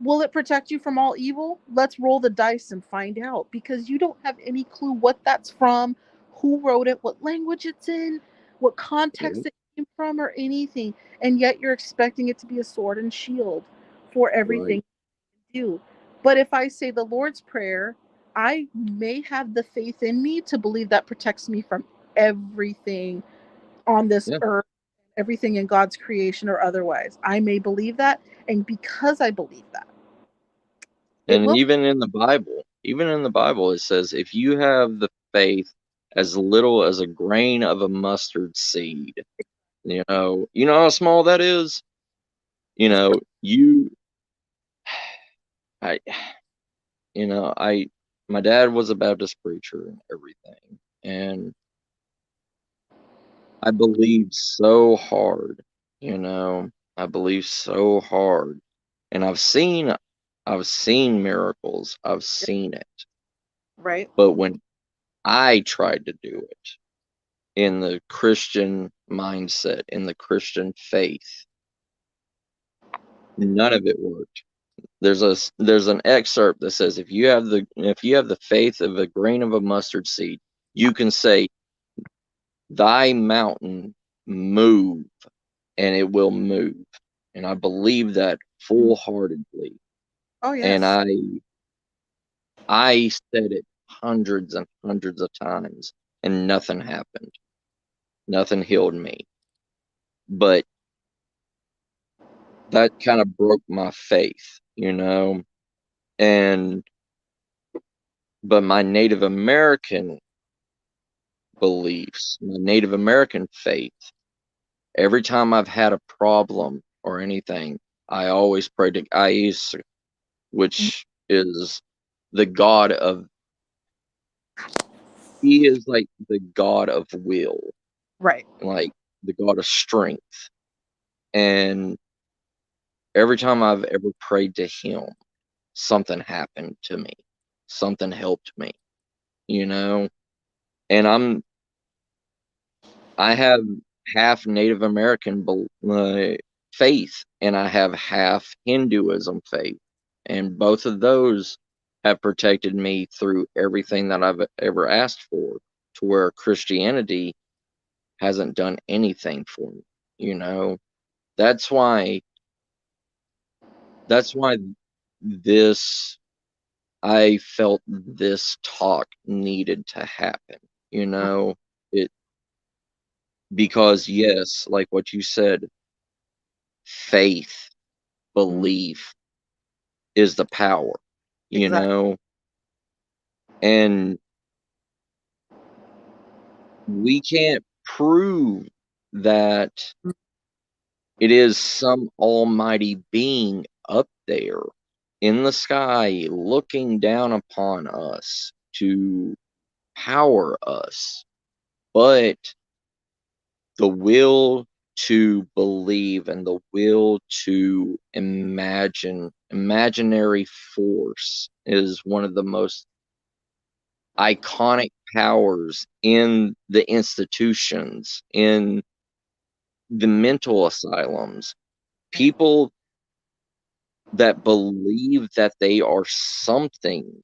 Will it protect you from all evil? Let's roll the dice and find out, because you don't have any clue what that's from, who wrote it, what language it's in, what context Yep. it came from, or anything. And yet you're expecting it to be a sword and shield for everything Right. you do. But if I say the Lord's Prayer, I may have the faith in me to believe that protects me from everything on this Yeah. earth, everything in God's creation or otherwise. I may believe that. And because I believe that, it And will. even in the Bible, it says, if you have the faith as little as a grain of a mustard seed, you know how small that is? You know, I, my dad was a Baptist preacher and everything. And I believed so hard, I believed so hard. And I've seen miracles. I've seen it. Right. But when I tried to do it in the Christian mindset, in the Christian faith, none of it worked. There's an excerpt that says if you have the faith of a grain of a mustard seed, you can say, "Thy mountain move," and it will move. And I believe that full-heartedly. Oh And yes. I said it hundreds and hundreds of times, and nothing happened. Nothing healed me. But that kind of broke my faith. And but my Native American beliefs, my Native American faith, every time I've had a problem or anything, I always pray to Ais, which is the god of, he is like the god of will, Right. like the god of strength. And every time I've ever prayed to him, something happened to me. Something helped me, you know? And I have half Native American faith, and I have half Hinduism faith. And both of those have protected me through everything that I've ever asked for, to where Christianity hasn't done anything for me, you know? That's why that's why this I felt this talk needed to happen, you know? It Because yes, like what you said, faith, Mhm. belief is the power, you Exactly. know? And we can't prove that it is some almighty being up there in the sky looking down upon us to power us. But the will to believe and the will to imaginary force is one of the most iconic powers in the institutions, in the mental asylums. People that believe that they are something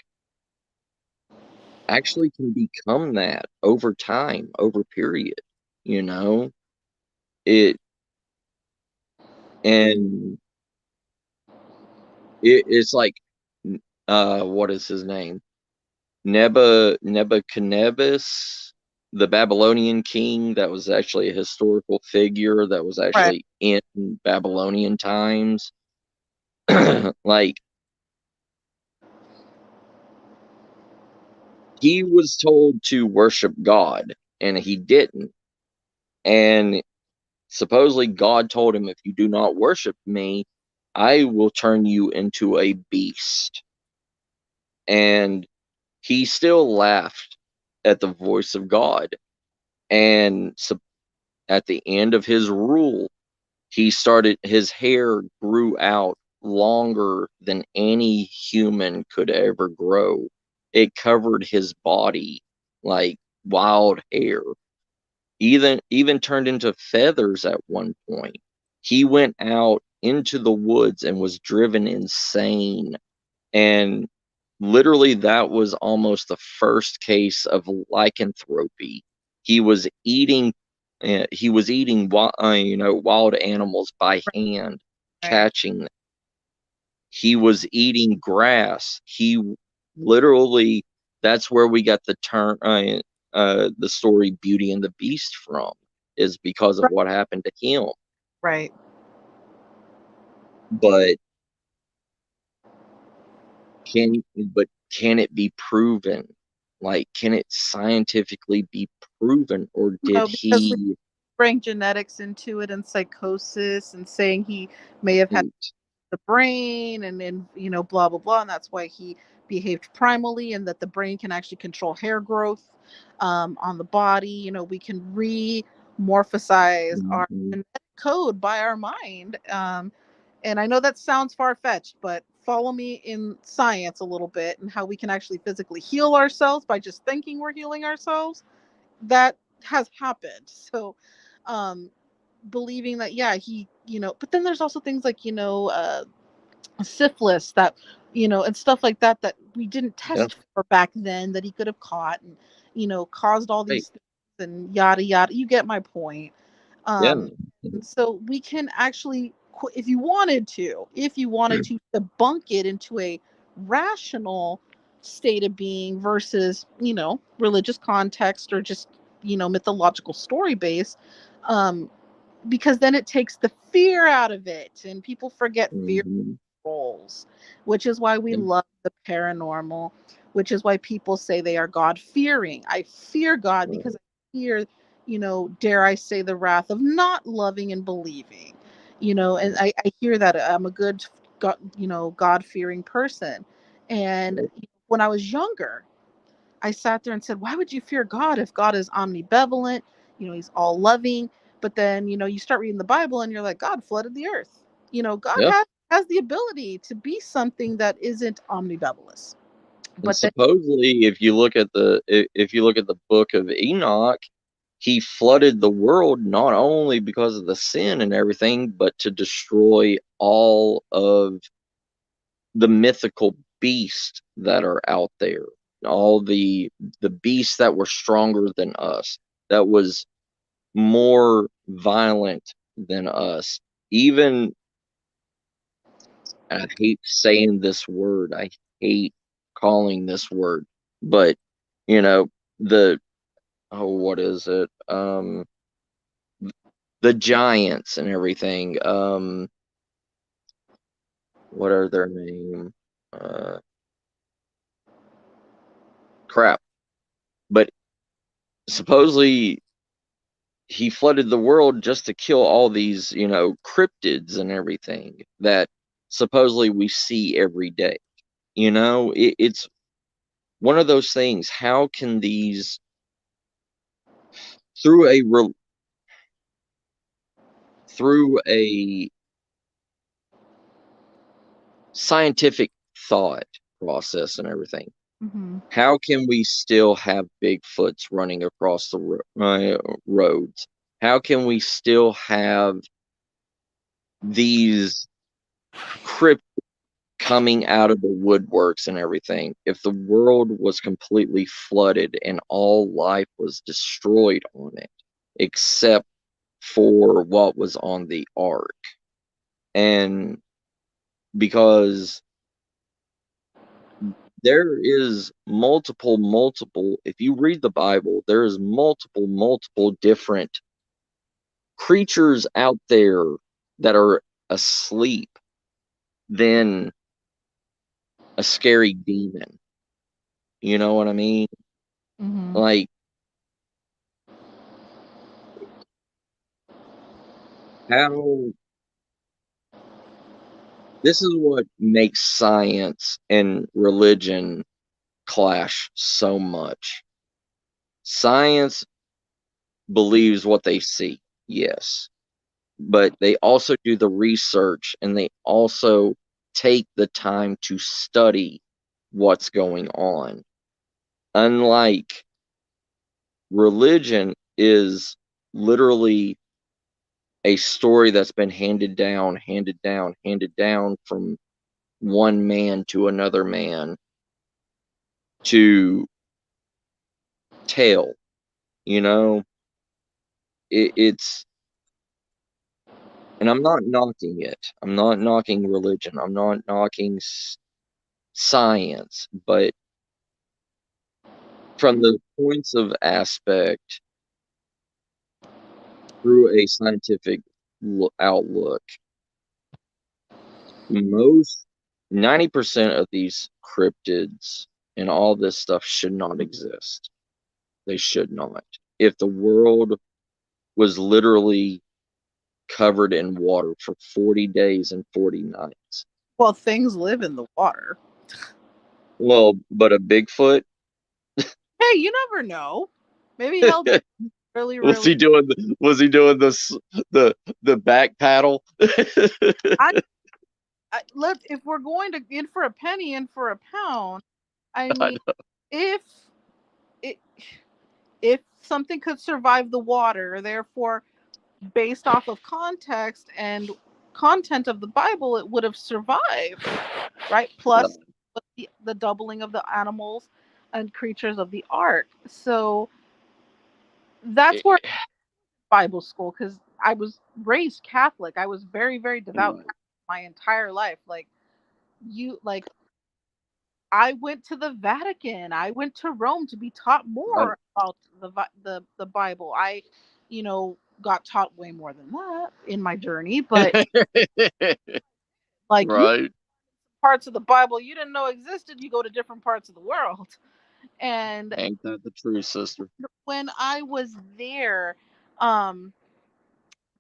actually can become that over time, over period, you know? It and it's like, what is his name? Nebuchadnezzar, the Babylonian king, that was actually a historical figure that was Right. actually in Babylonian times. Like, he was told to worship God, and he didn't. And supposedly God told him, if you do not worship me, I will turn you into a beast. And he still laughed at the voice of God. And so at the end of his rule, his hair grew out longer than any human could ever grow. It covered his body like wild hair. even turned into feathers at one point. He went out into the woods and was driven insane. And literally, that was almost the first case of lycanthropy. He was eating, wild animals by hand, Right. catching them. He was eating grass. He literally, that's where we got the term, the story Beauty and the Beast from, is because of Right. what happened to him. Right. But can it be proven? Like, can it scientifically be proven, or did No, because we he? bring genetics into it and psychosis and saying he may have had the brain and then blah blah blah, and that's why he behaved primally, and that the brain can actually control hair growth on the body. We can re-morphosize our Mhm. genetic code by our mind. And I know that sounds far-fetched, but follow me in science a little bit and how we can actually physically heal ourselves by just thinking we're healing ourselves. That has happened. So um believing that, yeah, he, but then there's also things like, syphilis, that and stuff like that, that we didn't Yeah, test for back then, that he could have caught, and caused all right. these things, and yada yada. You get my point. Yeah. um and so we can actually, if you wanted to debunk it into a rational state of being versus religious context, or just mythological story base. um because then it takes the fear out of it, and people forget fear Mhm. roles, which is why we Yeah. love the paranormal, which is why people say they are God fearing. I fear God because Right. I fear, dare I say, the wrath of not loving and believing. And Right. I hear that I'm a good God, God fearing person. And Right. when I was younger, I sat there and said, why would you fear God if God is omnibenevolent? He's all loving. But then, you start reading the Bible and you're like, God flooded the earth. God Yeah. has the ability to be something that isn't omnibenevolent. And But then, supposedly, if you look at the book of Enoch, he flooded the world not only because of the sin and everything, but to destroy all of the mythical beasts that are out there, all the beasts that were stronger than us, that was more violent than us. Even, I hate saying this word, I hate calling this word, but you know, the what is it? The giants and everything. What are their name? Uh, Crap. But supposedly he flooded the world just to kill all these, cryptids and everything that supposedly we see every day. It's one of those things. How can these, through a scientific thought process and everything, mhm, how can we still have Bigfoots running across the roads? How can we still have these cryptids coming out of the woodworks and everything if the world was completely flooded and all life was destroyed on it except for what was on the ark? And because there is multiple, if you read the Bible, there is multiple different creatures out there that are asleep than a scary demon. You know what I mean? mhm, Like, how this is what makes science and religion clash so much. Science believes what they see, yes, but they also do the research and they also take the time to study what's going on. Unlike religion is literally a story that's been handed down from one man to another man to tell. You know, it's, and I'm not knocking it. I'm not knocking religion. I'm not knocking science, but from the points of aspect through a scientific outlook, most 90% of these cryptids and all this stuff should not exist. They should not. If the world was literally covered in water for 40 days and 40 nights. Well, things live in the water. Well, but a Bigfoot? Hey, you never know. Maybe he'll really, Was he really. doing this the back paddle? If we're going to in for a penny, in for a pound, I I mean, know. if it if something could survive the water, therefore, based off of context and content of the Bible, it would have survived, right? Plus the doubling of the animals and creatures of the ark. So that's where Bible school, because I was raised Catholic. I was very, very devout my entire life. Like I went to the Vatican. I went to Rome to be taught Right. more about the Bible. I, got taught way more than that in my journey, but like you Right. parts of the Bible you didn't know existed, you go to different parts of the world. And Ain't that the truth, sister? when I was there, um,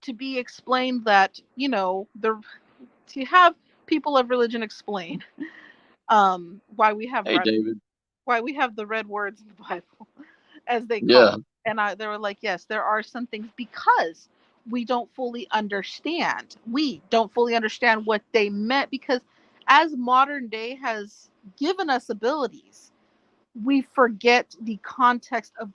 to be explained that, to have people of religion explain why we have Hey, David. the red words in the Bible, as they call Yeah. it. And they were like, yes, there are some things, because we don't fully understand. We don't fully understand what they meant, because as modern day has given us abilities, we forget the context of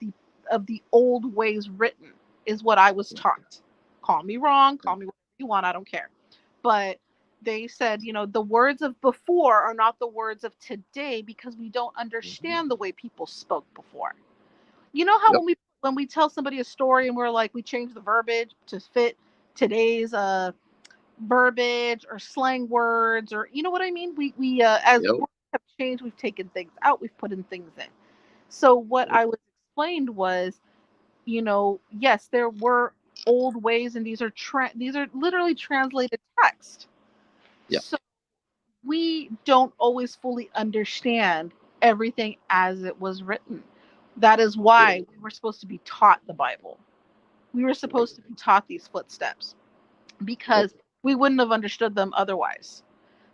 the old ways written, is what I was taught. Call me wrong, call me whatever you want, I don't care. But they said, the words of before are not the words of today, because we don't understand the way people spoke before. You know how Yep. when we tell somebody a story and we're like, we change the verbiage to fit today's verbiage or slang words, or you know what I mean? We as Yep. words have changed, we've taken things out, we've put in things in. So what I was explained was, yes, there were old ways, and these are literally translated text. Yeah. So we don't always fully understand everything as it was written. That is why we were supposed to be taught the Bible. We were supposed to be taught these footsteps, Yep. because we wouldn't have understood them otherwise.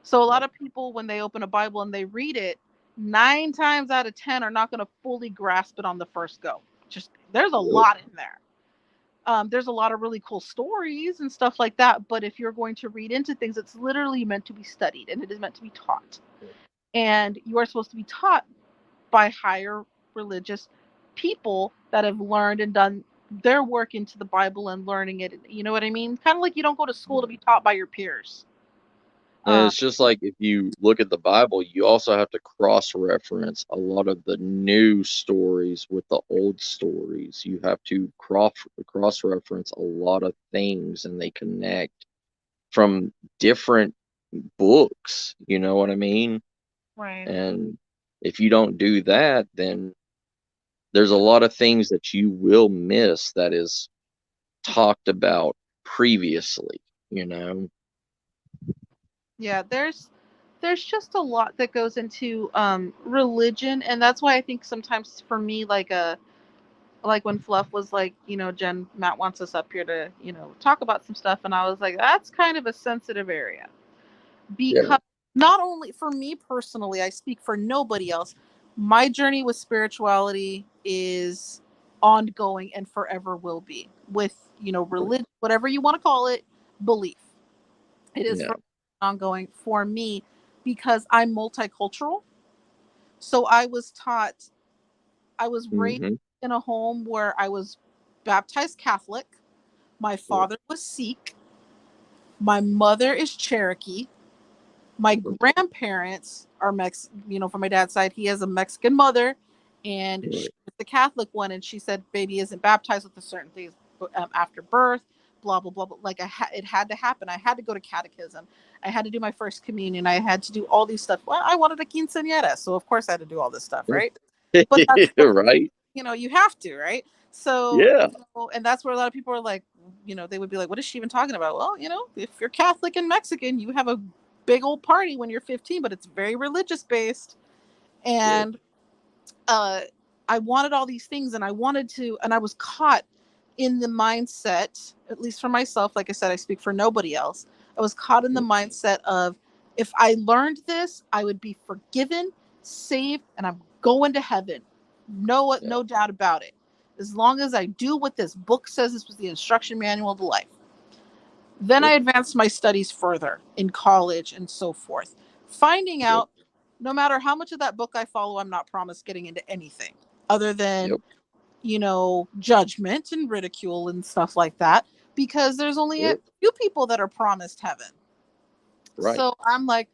So a lot of people, when they open a Bible and they read it, 9 times out of 10 are not going to fully grasp it on the first go. Just there's a Yep. lot in there. There's a lot of really cool stories and stuff like that. But if you're going to read into things, it's literally meant to be studied, and it is meant to be taught. And you are supposed to be taught by higher religious people that have learned and done their work into the Bible and learning it. You know what I mean? Kind of like you don't go to school to be taught by your peers. And it's just like, if you look at the Bible, you also have to cross-reference a lot of the new stories with the old stories. You have to cross-reference a lot of things, and they connect from different books. You know what I mean? Right. And if you don't do that, then there's a lot of things that you will miss that is talked about previously, you know? Yeah, there's just a lot that goes into religion, and that's why I think sometimes for me, like when Fluff was like, Jen, Matt wants us up here to, talk about some stuff, and I was like, that's kind of a sensitive area, Yeah. because not only for me personally, I speak for nobody else. My journey with spirituality is ongoing and forever will be, with, religion, whatever you want to call it, belief. It is Yeah. for ongoing for me, because I'm multicultural. So I was raised Hmm. in a home where I was baptized Catholic. My father was Sikh. My mother is Cherokee. My grandparents are from my dad's side, he has a Mexican mother, and Right. she's the Catholic one. And she said baby isn't baptized with a certain things after birth, blah, blah, blah, blah. Like it had to happen. I had to go to catechism. I had to do my first communion. I had to do all these stuff. Well, I wanted a quinceañera. So of course I had to do all this stuff. Right. But that's Right. you have to, right? So, Yeah. and that's where a lot of people are like, they would be like, what is she even talking about? Well, if you're Catholic and Mexican, you have a big old party when you're 15, but it's very religious based. And I wanted all these things, and I was caught in the mindset, at least for myself, like I said, I speak for nobody else. I was caught in the mindset of, if I learned this, I would be forgiven, saved, and I'm going to heaven. No doubt about it. As long as I do what this book says, this was the instruction manual to life. Then I advanced my studies further in college and so forth, finding out no matter how much of that book I follow, I'm not promised getting into anything other than, judgment and ridicule and stuff like that, because there's only a few people that are promised heaven. Right. So I'm like,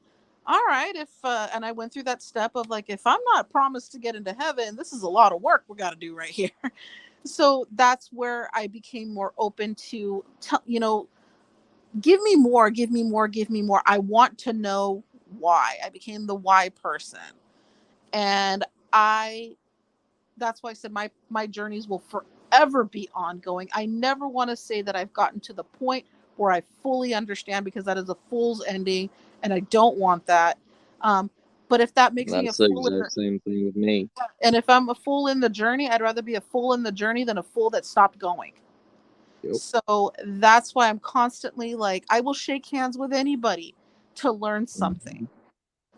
all right, and I went through that step of like, if I'm not promised to get into heaven, this is a lot of work we got to do right here. So that's where I became more open to, give me more, give me more, give me more. I want to know why. I became the why person. And that's why I said my journeys will forever be ongoing. I never want to say that I've gotten to the point where I fully understand, because that is a fool's ending, and I don't want that. But if that makes me a fool, that's the exact same thing with me. And if I'm a fool in the journey, I'd rather be a fool in the journey than a fool that stopped going. So that's why I'm constantly like, I will shake hands with anybody to learn something.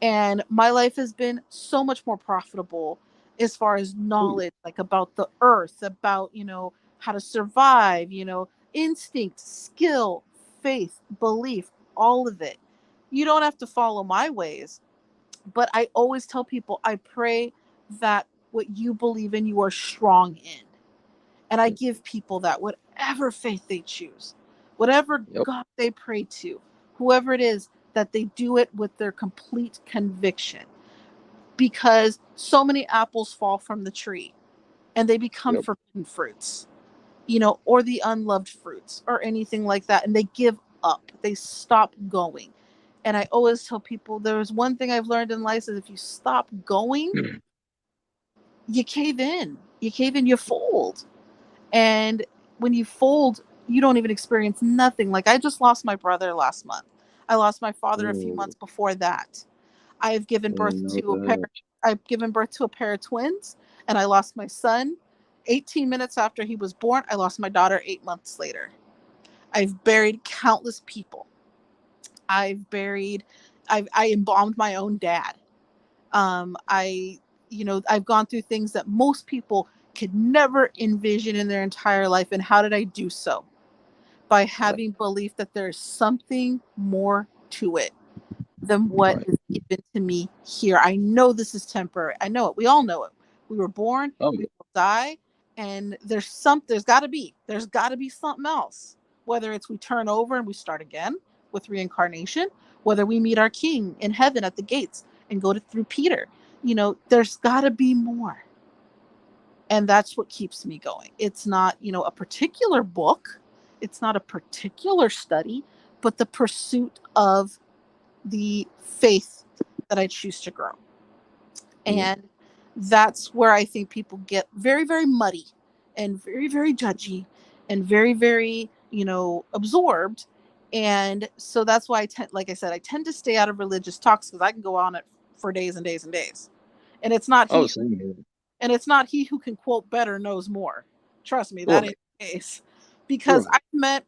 And my life has been so much more profitable as far as knowledge, like about the earth, about, how to survive, instinct, skill, faith, belief, all of it. You don't have to follow my ways, but I always tell people, I pray that what you believe in, you are strong in. And I give people that, whatever faith they choose, whatever God they pray to, whoever it is, that they do it with their complete conviction. Because so many apples fall from the tree and they become forbidden fruits, or the unloved fruits or anything like that. And they give up, they stop going. And I always tell people, there's one thing I've learned in life is if you stop going, you cave in, you fold. And when you fold, you don't even experience nothing. Like I just lost my brother last month. I lost my father a few months before that. I've given birth to a pair of twins, and I lost my son 18 minutes after he was born. I lost my daughter 8 months later. I've buried countless people. I embalmed my own dad. I've gone through things that most people could never envision in their entire life. And how did I do so? By having belief that there's something more to it than what is given to me here. I know this is temporary. I know it. We all know it. We were born, we will die, and there's got to be something else. Whether it's we turn over and we start again with reincarnation, whether we meet our King in heaven at the gates and go through Peter, there's got to be more. And that's what keeps me going. It's not, a particular book. It's not a particular study, but the pursuit of the faith that I choose to grow. And that's where I think people get very, very muddy and very, very judgy and very, very, absorbed. And so that's why I tend to stay out of religious talks, because I can go on it for days and days and days. And it's not and it's not he who can quote better knows more. Trust me, that ain't the case. Because I've met,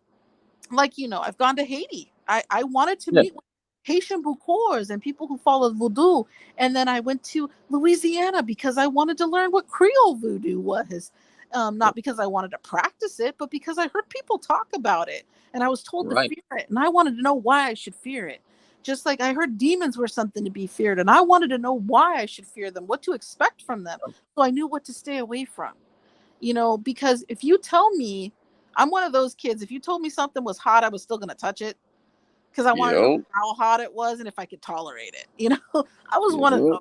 I've gone to Haiti. I wanted to meet with Haitian Boucours and people who follow voodoo. And then I went to Louisiana because I wanted to learn what Creole voodoo was. Not because I wanted to practice it, but because I heard people talk about it. And I was told to fear it. And I wanted to know why I should fear it. Just like I heard demons were something to be feared, and I wanted to know why I should fear them, what to expect from them, so I knew what to stay away from. Because if you tell me I'm one of those kids. If you told me something was hot, I was still gonna touch it because I wanted to know Yep. how hot it was and if I could tolerate it. I was one of Yep. those.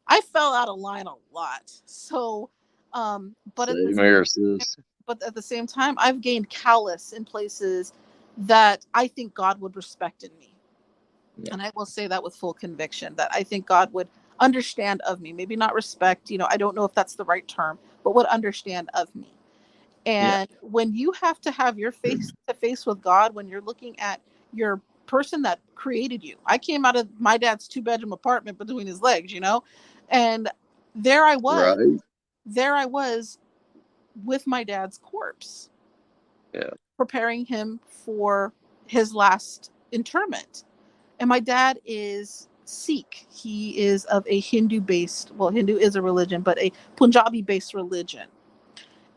I fell out of line a lot. So, but at the Same here, sis. same time, I've gained callous in places that I think God would respect in me. Yeah. And I will say that with full conviction, that I think God would understand of me, maybe not respect, I don't know if that's the right term, but would understand of me. Yeah. And when you have to have your face to face with God, when you're looking at your person that created you, I came out of my dad's 2-bedroom apartment between his legs, and there I was, Right. there I was with my dad's corpse, Yeah. preparing him for his last interment. And my dad is Sikh. He is of a Hindu based, well, Hindu is a religion, but a Punjabi based religion.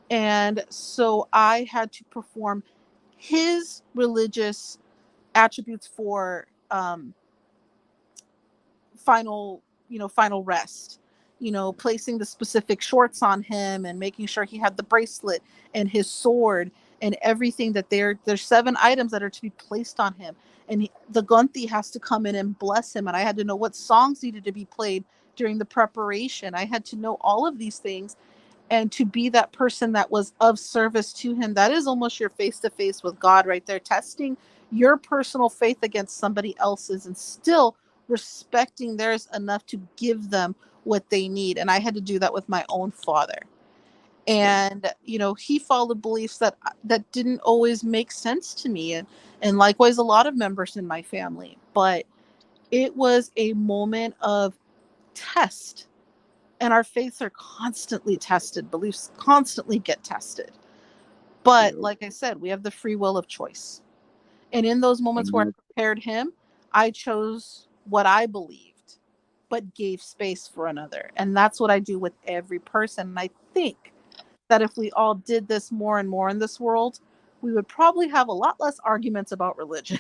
And so I had to perform his religious attributes for final rest, placing the specific shorts on him and making sure he had the bracelet and his sword and everything, that there's 7 items that are to be placed on him. And the Gunti has to come in and bless him. And I had to know what songs needed to be played during the preparation. I had to know all of these things, and to be that person that was of service to him. That is almost your face to face with God right there, testing your personal faith against somebody else's and still respecting theirs enough to give them what they need. And I had to do that with my own father. And he followed beliefs that didn't always make sense to me, and likewise a lot of members in my family. But it was a moment of test, and our faiths are constantly tested, beliefs constantly get tested. But Yep. like I said, we have the free will of choice. And in those moments And where I prepared him, I chose what I believed, but gave space for another. And that's what I do with every person. And I think that if we all did this more and more in this world, we would probably have a lot less arguments about religion.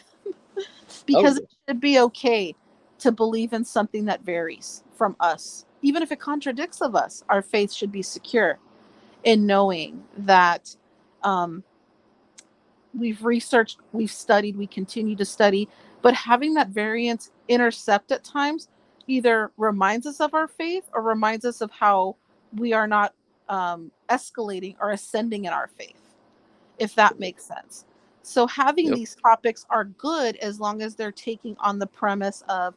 oh Because yeah. it should be okay to believe in something that varies from us. Even if it contradicts of us, our faith should be secure in knowing that we've researched, we've studied, we continue to study, but having that variance intercept at times either reminds us of our faith or reminds us of how we are not escalating or ascending in our faith, if that makes sense. So having Yep. these topics are good as long as they're taking on the premise of,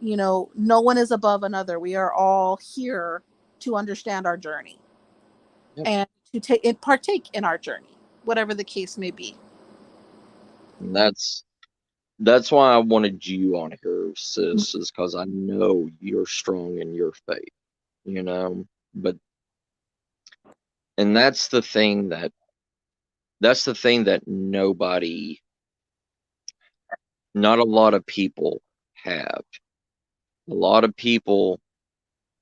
no one is above another. We are all here to understand our journey. Yep. And to take and partake in our journey, whatever the case may be. And that's why I wanted you on here, sis, is because I know you're strong in your faith, but and that's the thing that not a lot of people have. A lot of people,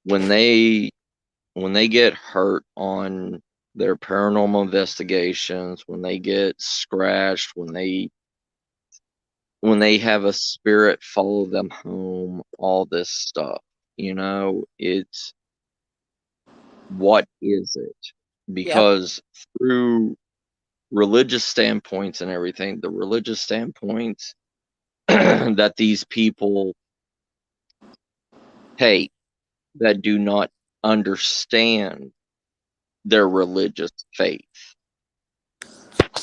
when they get hurt on their paranormal investigations, when they get scratched, when they have a spirit follow them home, all this stuff, it's what is it? Because through religious standpoints and everything, the religious standpoints that these people take that do not understand their religious faith,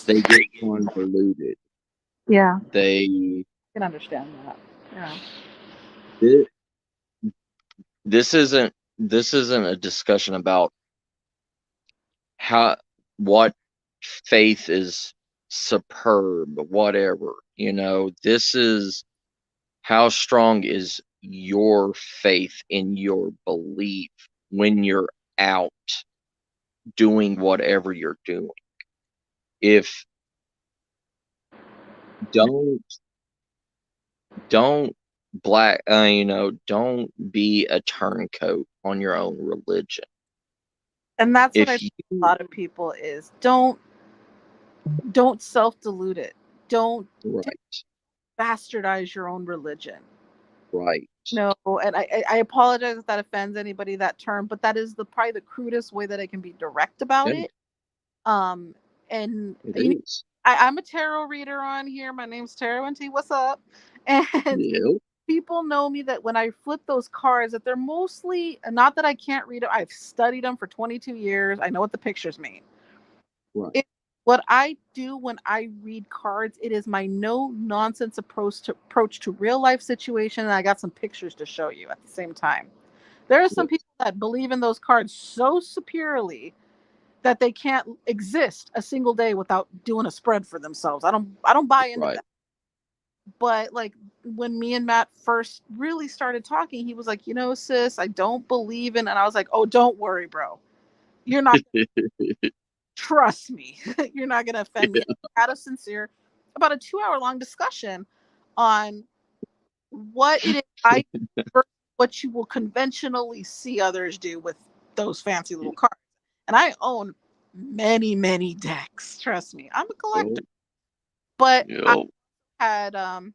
they get convoluted. Yeah, They I can understand that. Yeah. thi- this isn't a discussion about what faith is superb, whatever. This is how strong is your faith in your belief when you're out doing whatever you're doing. If don't don't don't be a turncoat on your own religion. And that's what I If think you a lot of people is don't self-delude it. Don't right, bastardize your own religion. right, No, and I apologize if that offends anybody, that term, but that is probably the crudest way that I can be direct about yeah, it. And It is. I'm a tarot reader on here. My name's Tarot and T. What's up? And Yep. people know me that when I flip those cards, that they're mostly, not that I can't read them. I've studied them for 22 years. I know what the pictures mean. Right. What I do when I read cards, it is my no nonsense approach to real life situation, and I got some pictures to show you at the same time. There are some Yes. people that believe in those cards so superiorly that they can't exist a single day without doing a spread for themselves. I don't buy into Right. that. But like when me and Matt first really started talking, he was like, sis, I don't believe in, and I was like, oh, don't worry, bro. You're not, trust me, you're not going to offend me. And we had a sincere, about a 2-hour long discussion on what it is I do versus what you will conventionally see others do with those fancy little cards. And I own many, many decks. Trust me, I'm a collector. Yep. But I Yep. had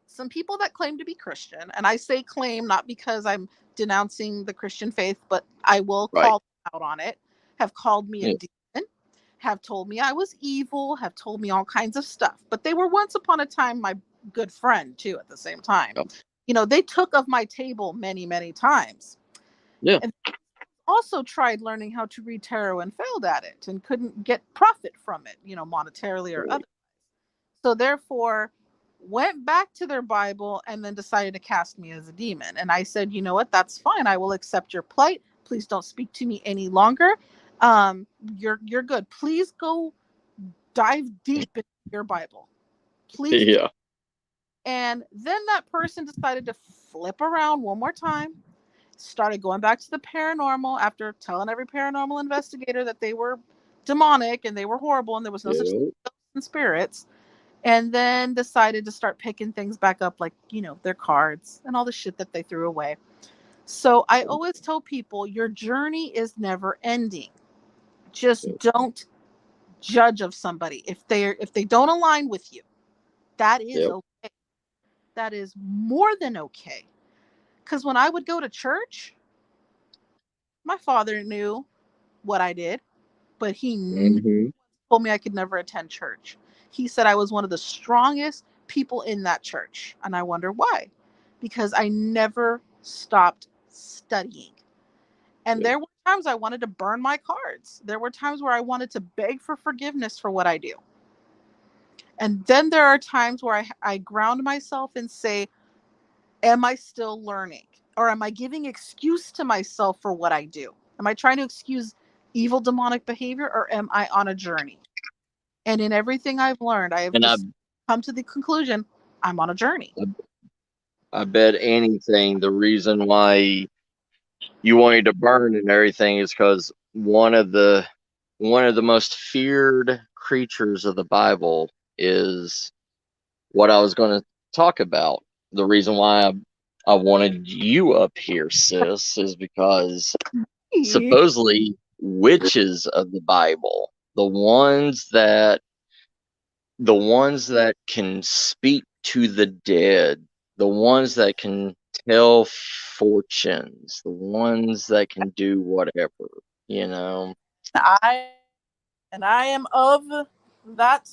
some people that claim to be Christian, and I say claim not because I'm denouncing the Christian faith, but I will Right. call them out on it, have called me a Yeah. demon, have told me I was evil, have told me all kinds of stuff. But they were once upon a time my good friend too at the same time. Yep. They took of my table many, many times. Yeah. And also tried learning how to read tarot and failed at it and couldn't get profit from it, monetarily or Right. otherwise. So therefore went back to their Bible and then decided to cast me as a demon. And I said, you know what, that's fine. I will accept your plight. Please don't speak to me any longer. You're good. Please go dive deep into your Bible. Please. Yeah. And then that person decided to flip around one more time, started going back to the paranormal after telling every paranormal investigator that they were demonic and they were horrible and there was no such thing Yep. as ghosts and spirits. And then decided to start picking things back up, like, their cards and all the shit that they threw away. So I always tell people your journey is never ending. Just Yep. don't judge of somebody. If they don't align with you, that is Yep. okay. That is more than okay. Because when I would go to church, my father knew what I did, but he Mm-hmm. told me I could never attend church. He said I was one of the strongest people in that church. And I wonder why. Because I never stopped studying. And Yep. there were times I wanted to burn my cards. There were times where I wanted to beg for forgiveness for what I do. And then there are times where I ground myself and say, am I still learning? Or am I giving excuse to myself for what I do? Am I trying to excuse evil demonic behavior, or am I on a journey? And in everything I've learned, I have And just come to the conclusion I'm on a journey. I bet anything the reason why you wanted to burn and everything is because one of the most feared creatures of the Bible is what I was going to talk about. The reason why I wanted you up here, sis, is because supposedly witches of the Bible, the ones that can speak to the dead, the ones that can tell fortunes, the ones that can do whatever, you know. I I am of that.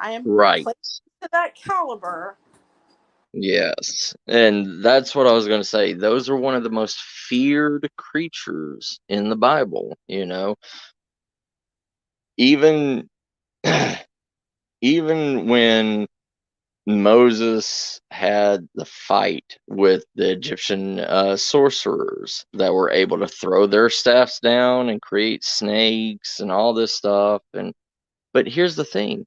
I am Right. placed to that caliber. Yes. And that's what I was going to say. Those are one of the most feared creatures in the Bible, you know. Even even when Moses had the fight with the Egyptian sorcerers that were able to throw their staffs down and create snakes and all this stuff. But here's the thing: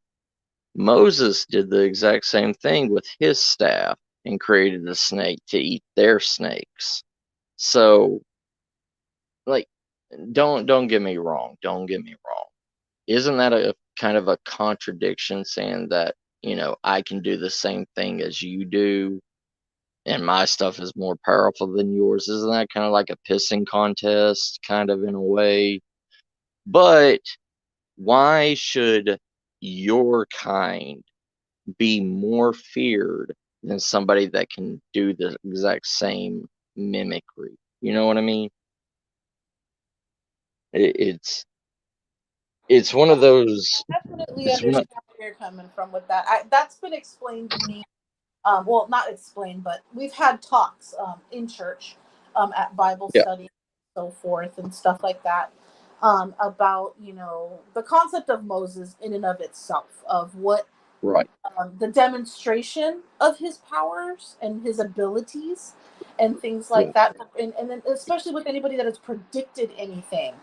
Moses did the exact same thing with his staff and created a snake to eat their snakes. So, like, don't get me wrong. Don't get me wrong. Isn't that a kind of a contradiction saying that, I can do the same thing as you do and my stuff is more powerful than yours? Isn't that kind of like a pissing contest, kind of in a way? But why should your kind be more feared than somebody that can do the exact same mimicry? You know what I mean? It's it's one of those. Definitely It's one. understand where you're coming from with that. That's been explained to me. Well, not explained, but we've had talks in church, at Bible Yeah. study, and so forth, and stuff like that, about the concept of Moses in and of itself, of what Right. the demonstration of his powers and his abilities and things like Right. that, and then especially with anybody that has predicted anything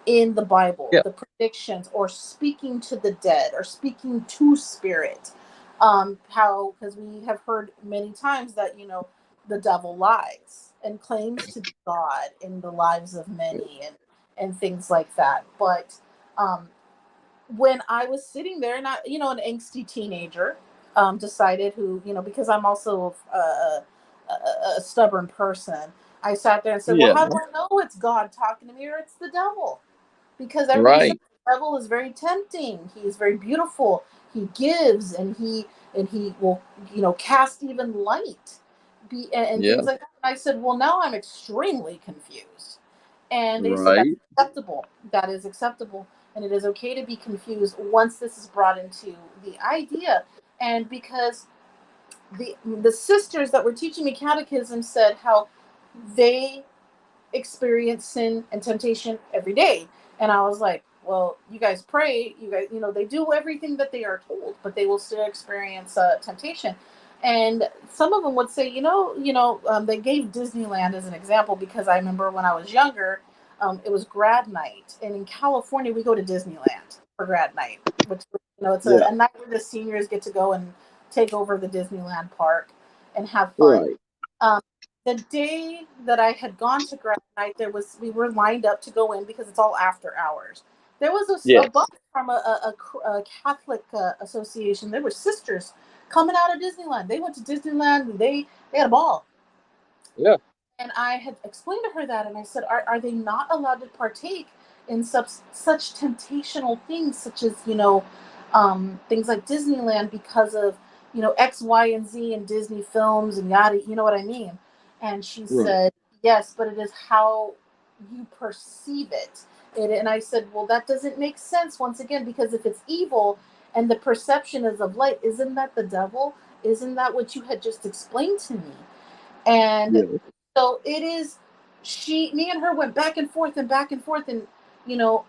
in the Bible, Yeah. the predictions or speaking to the dead or speaking to spirit. How, because we have heard many times that, the devil lies and claims to be God in the lives of many, and things like that. But um, when I was sitting there, and an angsty teenager, decided because I'm also a stubborn person, I sat there and said, well, Yeah. how do I know it's God talking to me or it's the devil? Because everybody says Right. the devil is very tempting. He is very beautiful. He gives, and he will, cast even light, and Yeah. things like that. And I said, well, now I'm extremely confused. And they said that's Right. acceptable. That is acceptable, and it is okay to be confused once this is brought into the idea. And because the sisters that were teaching me catechism said how they experience sin and temptation every day. And I was like, well, you guys pray, you guys, they do everything that they are told, but they will still experience temptation. And some of them would say, they gave Disneyland as an example because I remember when I was younger, it was grad night, and in California we go to Disneyland for grad night, which it's Yeah. a night where the seniors get to go and take over the Disneyland park and have fun. Right. Um, the day that I had gone to grad night, we were lined up to go in because it's all after hours. There was a Yes. bus from a Catholic association. There were sisters coming out of Disneyland. They went to Disneyland. And they had a ball. Yeah. And I had explained to her that, and I said, are they not allowed to partake in such temptational things, such as, things like Disneyland because of, X, Y, and Z and Disney films and yada, you know what I mean? And she Right. said, yes, but it is how you perceive it. And I said, well, that doesn't make sense once again, because if it's evil and the perception is of light, isn't that the devil? Isn't that what you had just explained to me? And Yeah. so it is. Me and her went back and forth and back and forth, and you know,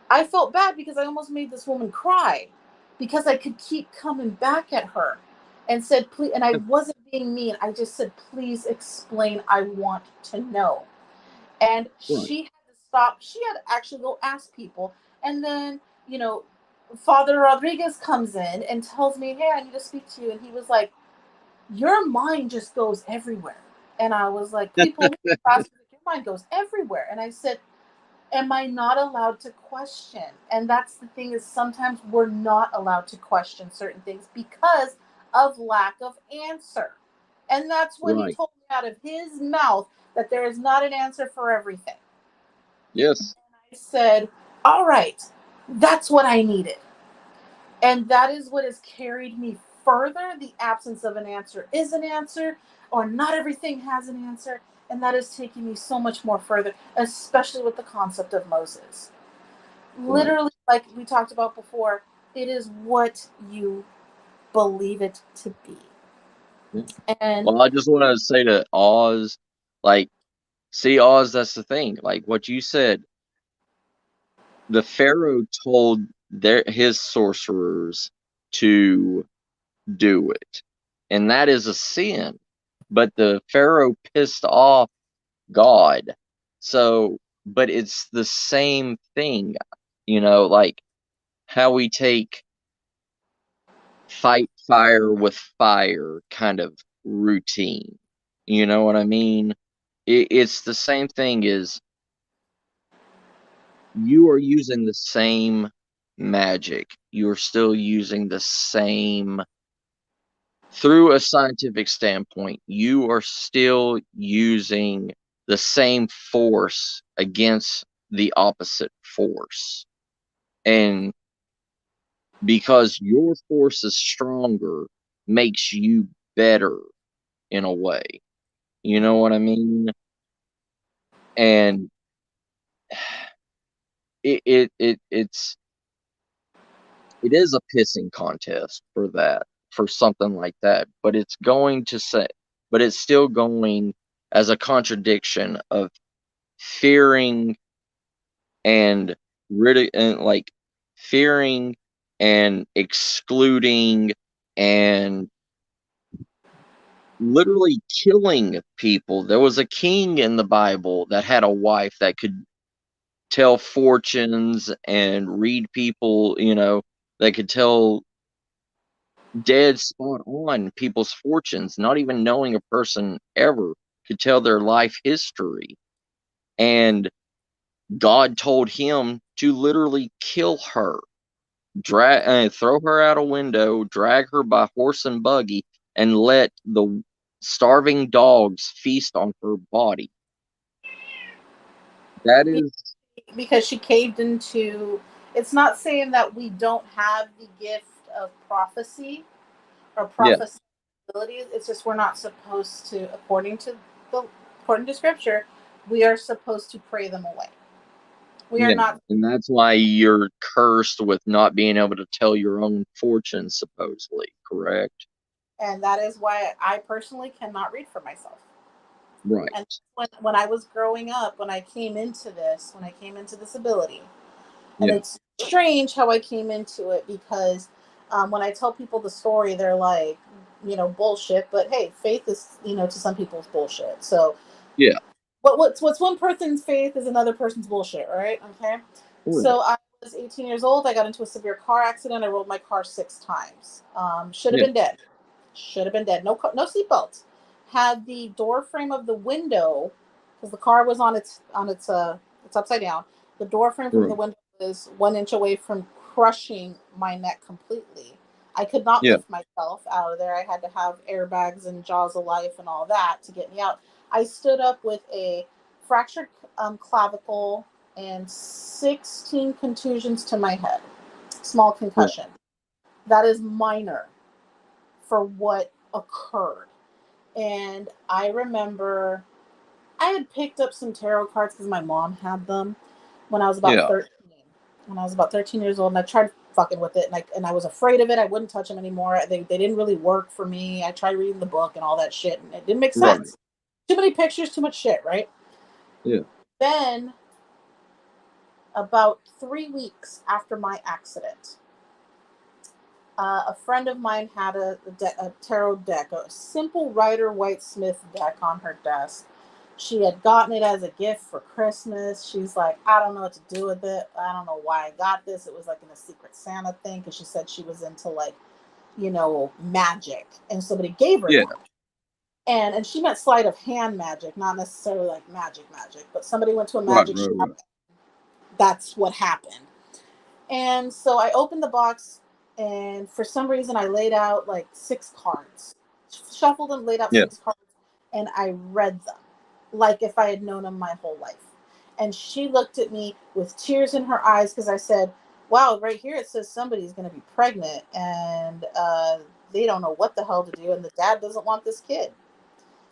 I felt bad because I almost made this woman cry because I could keep coming back at her and said, please, and I wasn't being mean. I just said, please explain. I want to know. And Right. she had to stop. She had to actually go ask people. And then, Father Rodriguez comes in and tells me, hey, I need to speak to you. And he was like, your mind just goes everywhere. And I was like, people, your mind goes everywhere. And I said, am I not allowed to question? And that's the thing, is sometimes we're not allowed to question certain things because of lack of answer. And that's what he Right. told me out of his mouth, that there is not an answer for everything. Yes. I said, all right, that's what I needed. And that is what has carried me further. The absence of an answer is an answer, or not everything has an answer. And that is taking me so much more further, especially with the concept of Moses. Right. Literally, like we talked about before, it is what you believe it to be. Yeah. And Well, I just want to say to Oz, like, see, Oz, that's the thing. Like what you said, the Pharaoh told his sorcerers to do it, and that is a sin. But the Pharaoh pissed off God, so but it's the same thing, like how we take fight fire with fire kind of routine. You know what I mean? It's the same thing as you are using the same magic. You're still using the same, through a scientific standpoint, you are still using the same force against the opposite force. And because your force is stronger makes you better in a way. You know what I mean? And it's it is a pissing contest for something like that, but it's still going as a contradiction of fearing and like fearing and excluding and literally killing people. There was a king in the Bible that had a wife that could tell fortunes and read people, that could tell dead spot on people's fortunes, not even knowing a person ever could tell their life history. And God told him to literally kill her, throw her out a window, drag her by horse and buggy, and let the starving dogs feast on her body. That is because she caved into. It's not saying that we don't have the gift of prophecy or prophecy abilities. It's just we're not supposed to, according to scripture, we are supposed to pray them away. We are not. And that's why you're cursed with not being able to tell your own fortune, supposedly, correct? And that is why I personally cannot read for myself. Right. And when I was growing up, when I came into this ability, and it's strange how I came into it, because when I tell people the story, they're like, bullshit. But hey, faith is, to some people's bullshit. So yeah, what's one person's faith is another person's bullshit, right? Okay. So I was 18 years old. I got into a severe car accident. I rolled my car 6 times. Should have been dead. Should have been dead. No seatbelt. Had the door frame of the window, because the car was on its it's upside down. The door frame from the window was 1 inch away from crushing my neck completely. I could not lift myself out of there. I had to have airbags and jaws of life and all that to get me out. I stood up with a fractured clavicle and 16 contusions to my head. Small concussion. That is minor for what occurred. And I remember I had picked up some tarot cards because my mom had them when I was about 13. When I was about 13 years old, and I tried fucking with it, and I was afraid of it. I wouldn't touch them anymore. They didn't really work for me. I tried reading the book and all that shit, and it didn't make sense. Too many pictures, too much shit, right? Yeah. Then, about 3 weeks after my accident, a friend of mine had a tarot deck, a simple Rider-Waite-Smith deck on her desk. She had gotten it as a gift for Christmas. She's like, I don't know what to do with it. I don't know why I got this. It was like in a Secret Santa thing, because she said she was into magic, and somebody gave her that. And she meant sleight of hand magic, not necessarily like magic, but somebody went to a magic shop. That's what happened. And so I opened the box, and for some reason I laid out like 6 cards, shuffled and laid out 6 cards, and I read them like if I had known them my whole life. And she looked at me with tears in her eyes, because I said, wow, right here it says somebody's going to be pregnant, and they don't know what the hell to do, and the dad doesn't want this kid.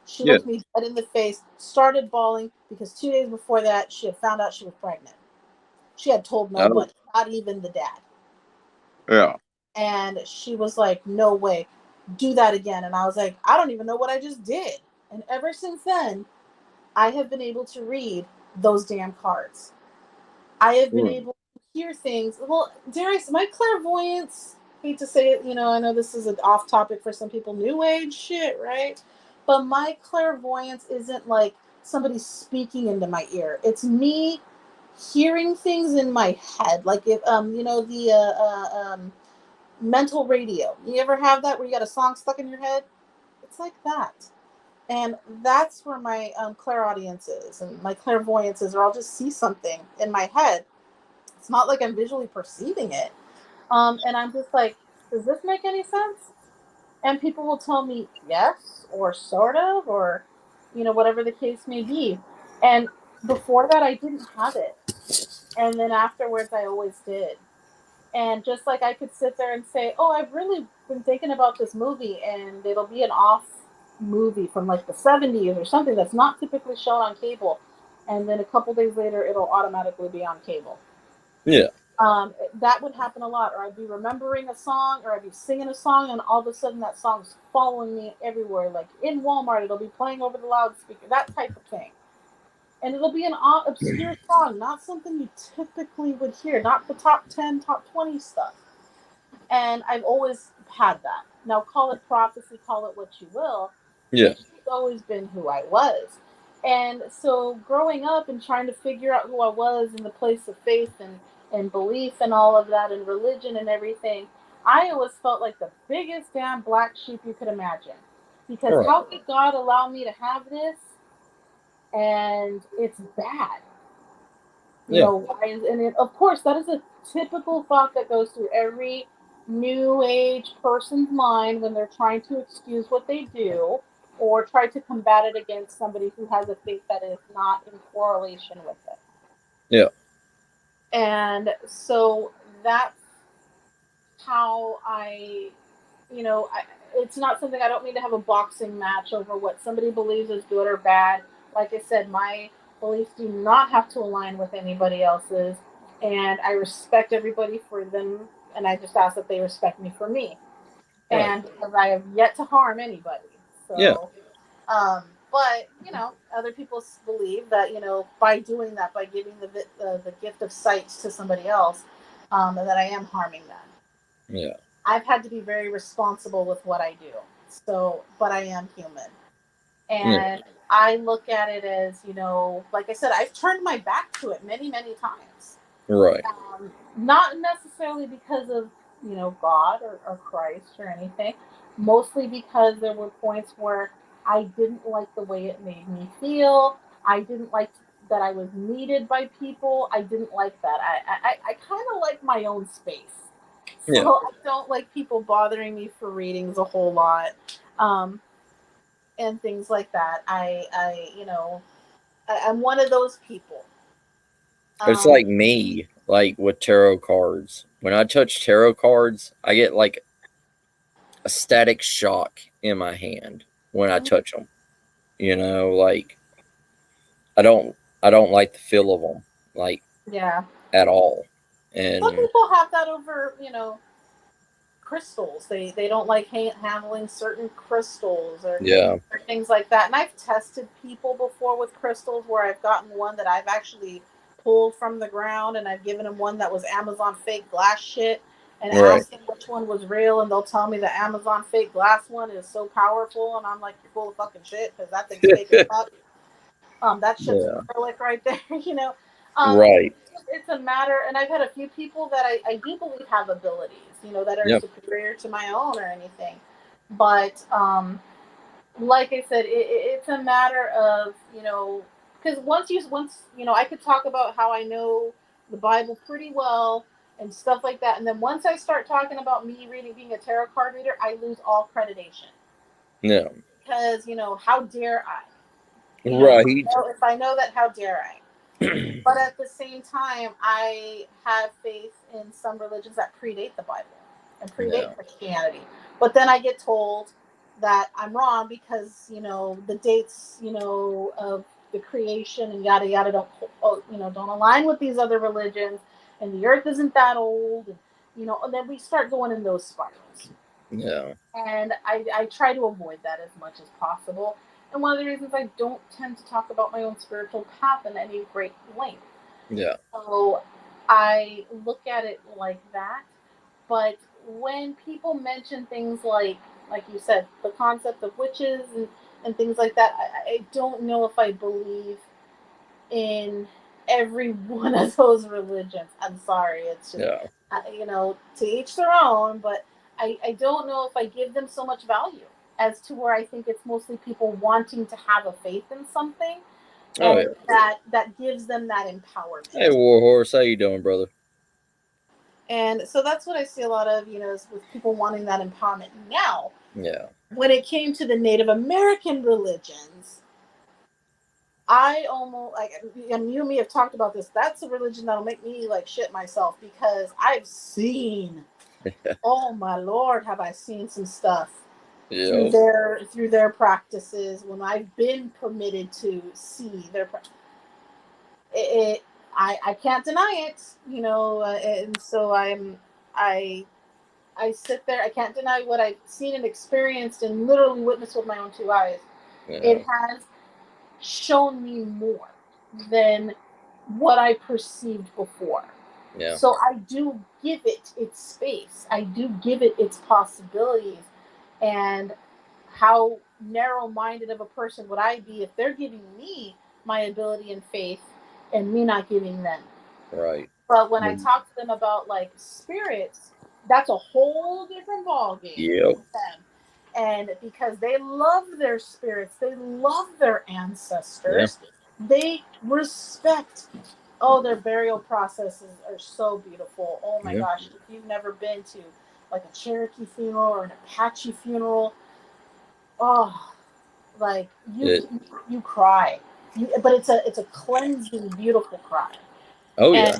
She looked me dead in the face, started bawling, because 2 days before that she had found out she was pregnant. She had told nobody, not even the dad. Yeah. And she was like, no way, do that again. And I was like, I don't even know what I just did. And ever since then, I have been able to read those damn cards. I have been able to hear things. Well, dare I say, my clairvoyance, hate to say it, I know this is an off topic for some people, new age shit, right? But my clairvoyance isn't like somebody speaking into my ear. It's me hearing things in my head. Like if, the mental radio. You ever have that where you got a song stuck in your head? It's like that. And that's where my clairaudience is, and my clairvoyance is, or I'll just see something in my head. It's not like I'm visually perceiving it. And I'm just like, does this make any sense? And people will tell me yes, or sort of, or, whatever the case may be. And before that, I didn't have it. And then afterwards, I always did. And just like I could sit there and say, oh, I've really been thinking about this movie, and it'll be an off movie from like the 70s or something that's not typically shown on cable. And then a couple days later, it'll automatically be on cable. Yeah. That would happen a lot, or I'd be remembering a song, or I'd be singing a song, and all of a sudden that song's following me everywhere. Like in Walmart, it'll be playing over the loudspeaker, that type of thing. And it'll be an obscure song, not something you typically would hear, not the top 10, top 20 stuff. And I've always had that. Now, call it prophecy, call it what you will. Yeah. It's always been who I was. And so growing up and trying to figure out who I was in the place of faith and belief and all of that and religion and everything, I always felt like the biggest damn black sheep you could imagine. Because Right. how could God allow me to have this and it's bad? You Yeah. know, and of course, that is a typical thought that goes through every new age person's mind when they're trying to excuse what they do or try to combat it against somebody who has a faith that is not in correlation with it. Yeah. And so that's how it's not something. I don't mean to have a boxing match over what somebody believes is good or bad. Like I said, my beliefs do not have to align with anybody else's, and I respect everybody for them, and I just ask that they respect me for me. Right. And because I have yet to harm anybody. So, Yeah. But other people believe that by doing that, by giving the gift of sight to somebody else, that I am harming them. Yeah. I've had to be very responsible with what I do. So, but I am human. And I look at it as, like I said, I've turned my back to it many, many times. Right. Not necessarily because of, God or Christ or anything. Mostly because there were points where I didn't like the way it made me feel. I didn't like that I was needed by people. I didn't like that. I kind of like my own space. So Yeah. I don't like people bothering me for readings a whole lot, and things like that. I'm one of those people. It's like me, like with tarot cards. When I touch tarot cards, I get like a static shock in my hand when I touch them. Like I don't like the feel of them, like at all. And some people have that over, crystals. They don't like handling certain crystals or things like that. And I've tested people before with crystals where I've gotten one that I've actually pulled from the ground, and I've given them one that was Amazon fake glass shit and asked them which one was real, and they'll tell me the Amazon fake glass one is so powerful, and I'm like, you're full of fucking shit because that thing's fake as fuck. That shit's acrylic right there, right. It's a matter, and I've had a few people that I do believe have abilities, that are superior to my own or anything. But like I said, it's a matter of, because once I could talk about how I know the Bible pretty well and stuff like that, and then once I start talking about me being a tarot card reader, I lose all creditation. Yeah. Because how dare I? Right. If I know that, how dare I? But at the same time, I have faith in some religions that predate the Bible and predate Christianity. But then I get told that I'm wrong because, the dates, of the creation and yada yada don't align with these other religions, and the earth isn't that old, and then we start going in those spirals. Yeah. And I try to avoid that as much as possible. And one of the reasons I don't tend to talk about my own spiritual path in any great length. Yeah. So I look at it like that. But when people mention things like you said, the concept of witches and things like that, I don't know if I believe in every one of those religions. I'm sorry. It's just, to each their own, but I don't know if I give them so much value as to where I think it's mostly people wanting to have a faith in something. And that gives them that empowerment. Hey, Warhorse, how you doing, brother? And so that's what I see a lot of, is with people wanting that empowerment. Now, when it came to the Native American religions, I almost and you and me have talked about this. That's a religion that'll make me shit myself because I've seen, oh my Lord, have I seen some stuff through their practices when I've been permitted to see their. I can't deny it, you know, and so I I sit there. I can't deny what I've seen and experienced and literally witnessed with my own two eyes. Yeah. It has shown me more than what I perceived before. Yeah. So I do give it its space. I do give it its possibilities. And how narrow minded of a person would I be if they're giving me my ability and faith and me not giving them? Right. But when I talk to them about like spirits, that's a whole different ballgame Yep. with them. And because they love their spirits, they love their ancestors, they respect. Oh, their burial processes are so beautiful. Oh my Yeah. gosh, if you've never been to like a Cherokee funeral or an Apache funeral, oh, like It, you cry. But it's a cleansing, beautiful cry. oh And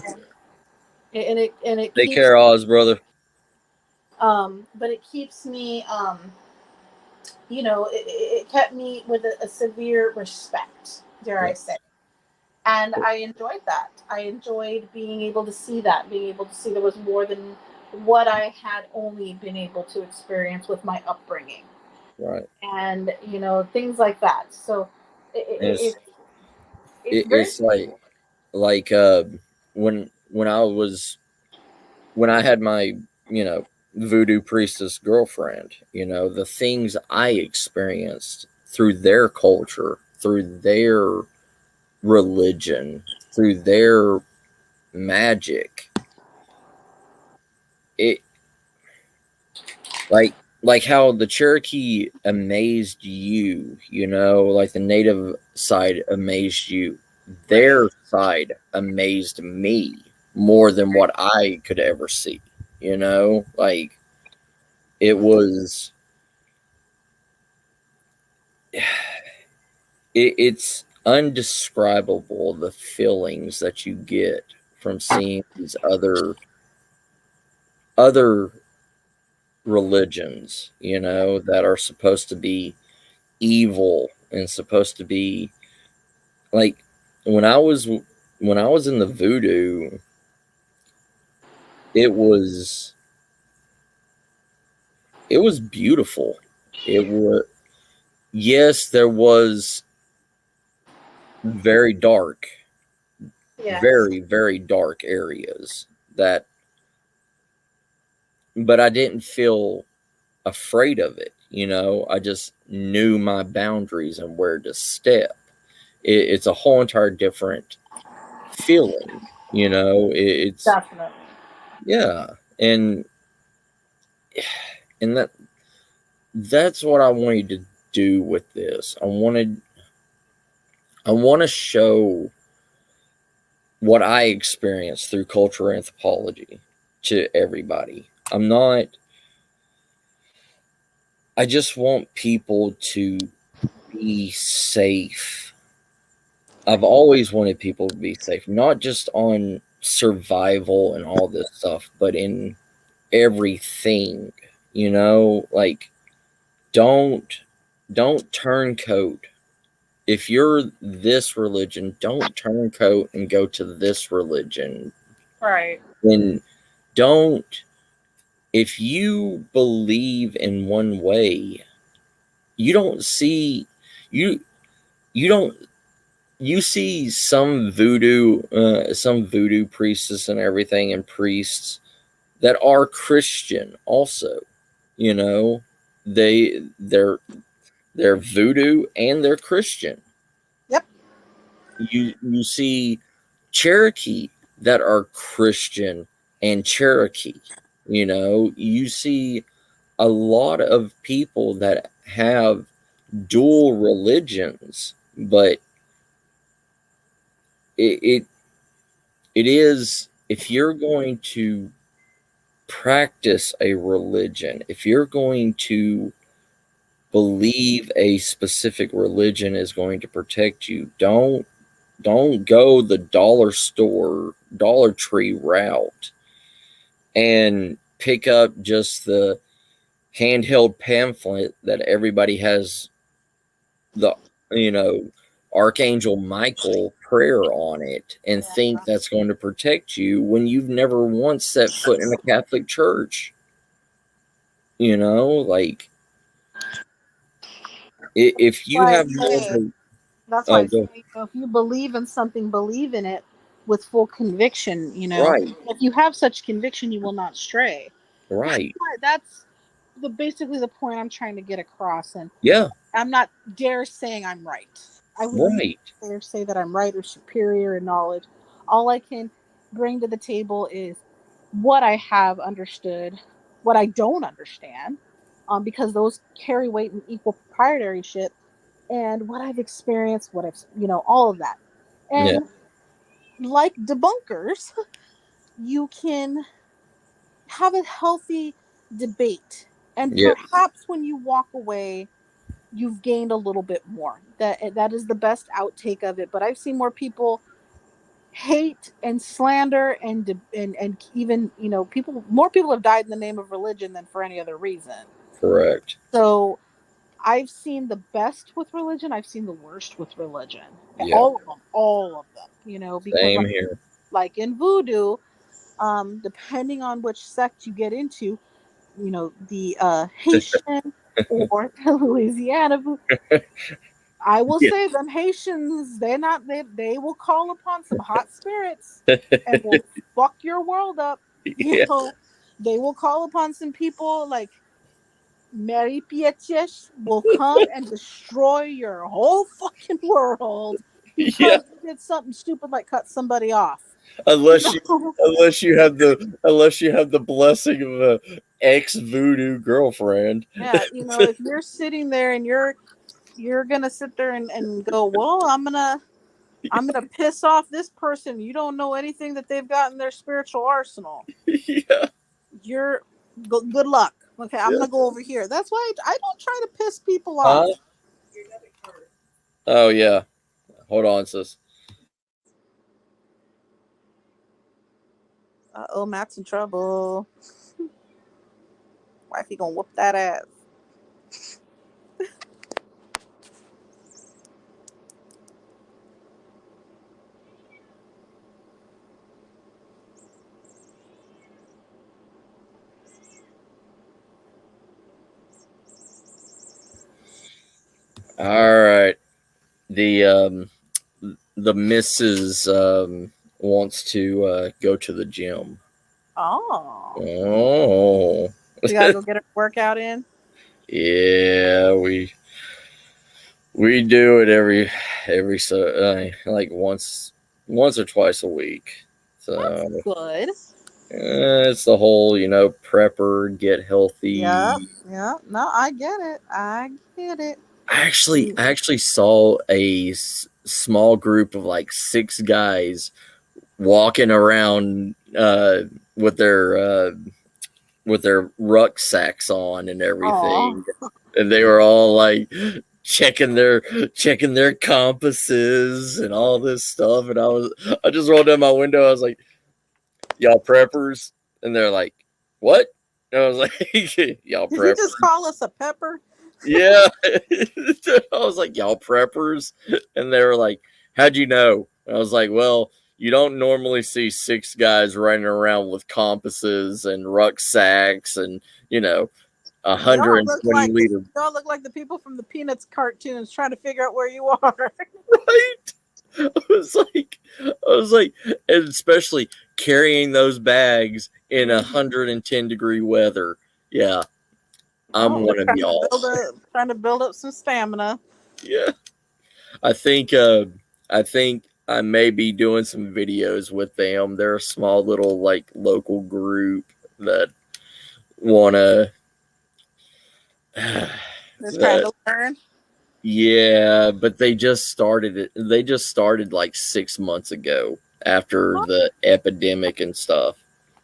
yeah. and it Take keeps care, Oz, brother. but it keeps me you know it kept me with a severe respect, dare Yeah. I say. And I enjoyed that. I enjoyed being able to see that, being able to see there was more than what I had only been able to experience with my upbringing, Right. and you know things like that. So And it's very it's like when I had my, you know, voodoo priestess girlfriend, you know, the things I experienced through their culture, through their religion, through their magic, it like how the Cherokee amazed you, you know, like the native side amazed you. Their side amazed me more than what I could ever see, you know? Like it was it's undescribable the feelings that you get from seeing these other religions, you know, that are supposed to be evil and supposed to be like when I was in the voodoo, it was beautiful. It was, yes, there was very dark, yes, very very dark areas that, but I didn't feel afraid of it, you know. I just knew my boundaries and where to step. It's a whole entire different feeling, you know. It's definitely. yeah, and that that's what I wanted to do with this. I want to show what I experienced through cultural anthropology to everybody. I just want people to be safe. I've always wanted people to be safe, not just on survival and all this stuff, but in everything, you know, like don't turncoat. If you're this religion, don't turncoat and go to this religion. Right. And don't, if you believe in one way, you don't see, you, you don't, you see some voodoo priestess and everything and priests that are Christian also, you know, they're voodoo and they're Christian. Yep. You see Cherokee that are Christian and Cherokee. You know, you see a lot of people that have dual religions, but it it, it is, if you're going to practice a religion, if you're going to believe a specific religion is going to protect you, don't go the dollar store, Dollar Tree route and pick up just the handheld pamphlet that everybody has, the, you know, Archangel Michael prayer on it and think that's going to protect you when you've never once set foot in a Catholic church. You know, like if you have more of a, that's why I say, go, if you believe in something, believe in it with full conviction. right, If you have such conviction, you will not stray. right, That's basically the point I'm trying to get across. And yeah, I'm not dare saying I'm right. I would right, dare say that I'm right or superior in knowledge. All I can bring to the table is what I have understood, what I don't understand, because those carry weight in equal proprietorship, and what I've experienced, what I've, all of that. yeah, And like debunkers, you can have a healthy debate. And yeah, perhaps when you walk away, you've gained a little bit more. That is the best outtake of it. But I've seen more people hate and slander and even more people have died in the name of religion than for any other reason. correct. So I've seen the best with religion. I've seen the worst with religion. Yeah, All of them. Because same here. like in voodoo, depending on which sect you get into, the Haitian or the Louisiana voodoo. I will Yeah. say them Haitians, they will call upon some hot spirits and will fuck your world up. Yeah. They will call upon some people like Mary Pietesh will come and destroy your whole fucking world because Yeah, you did something stupid like cut somebody off. unless you have the blessing of a ex voodoo girlfriend. Yeah, if you're sitting there and you're gonna sit there and go, well, I'm gonna piss off this person. You don't know anything that they've got in their spiritual arsenal. Yeah, You're good luck. Okay, I'm yeah. gonna go over here. That's why I don't try to piss people off. Oh yeah. Hold on, sis. Oh, Matt's in trouble. Wifey gonna whoop that ass. All right. The missus wants to go to the gym. Oh, Oh. you gotta go get a workout in. Yeah, we do it every so like once or twice a week. So Good. it's the whole prepper, get healthy. Yeah. No, I get it. I get it. I actually saw a small group of like 6 guys walking around with their rucksacks on and everything. Aw. And they were all like checking their compasses and all this stuff. And I just rolled down my window. I was like, "Y'all preppers?" And they're like, "What?" And I was like, "Y'all Did preppers?" he just call us a pepper? Yeah. I was like, "Y'all preppers?" And they were like, "How'd you know?" And I was like, "Well, you don't normally see 6 guys running around with compasses and rucksacks and 120 liter." Y'all look like the people from the Peanuts cartoons trying to figure out where you are. Right? I was like, and especially carrying those bags in 110-degree weather. Yeah, I'm one of y'all. Trying to build up some stamina. Yeah, I think I may be doing some videos with them. They're a small little like local group that wanna Just trying to learn. yeah, but they just started it. They just started like 6 months ago after the epidemic and stuff.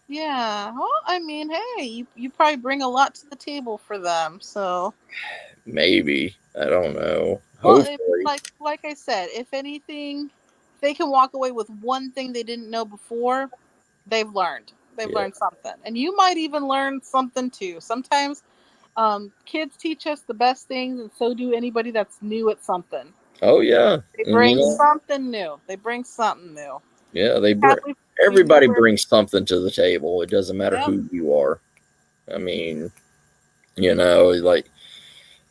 Yeah. Well, I mean, hey, you probably bring a lot to the table for them. So Maybe. I don't know. well, Hopefully. like I said, if anything, they can walk away with one thing they didn't know before. They've learned. They've Yeah. learned something, and you might even learn something too. Sometimes, kids teach us the best things, and so do anybody that's new at something. Oh yeah, They and bring something new. They bring something new. yeah, they Have bring. we- Everybody never- brings something to the table. It doesn't matter Yeah. who you are. I mean, like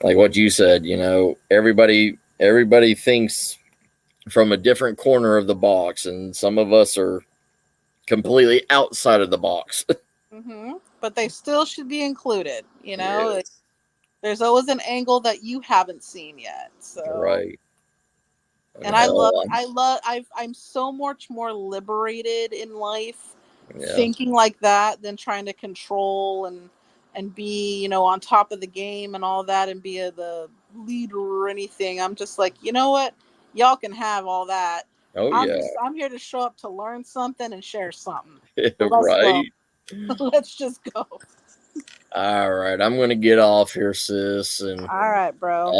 what you said. Everybody thinks from a different corner of the box, and some of us are completely outside of the box. But they still should be included. Yes. There's always an angle that you haven't seen yet. So Right. and I'm so much more liberated in life Yeah. thinking like that than trying to control and be on top of the game and all that and be the leader or anything. I'm just like, you know what, y'all can have all that. Oh yeah. I'm here to show up to learn something and share something. Right. Let's just go. All right, I'm gonna get off here, sis, and All right, bro.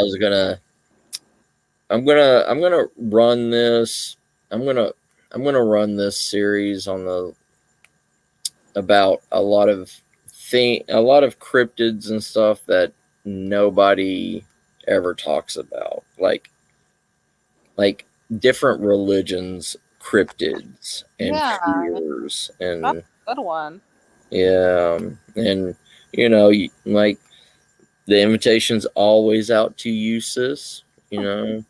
I'm gonna run this. I'm gonna run this series about a lot of cryptids and stuff that nobody ever talks about, like different religions, cryptids, and fears, and that's a good one. Yeah, and like the invitation's always out to you, sis. And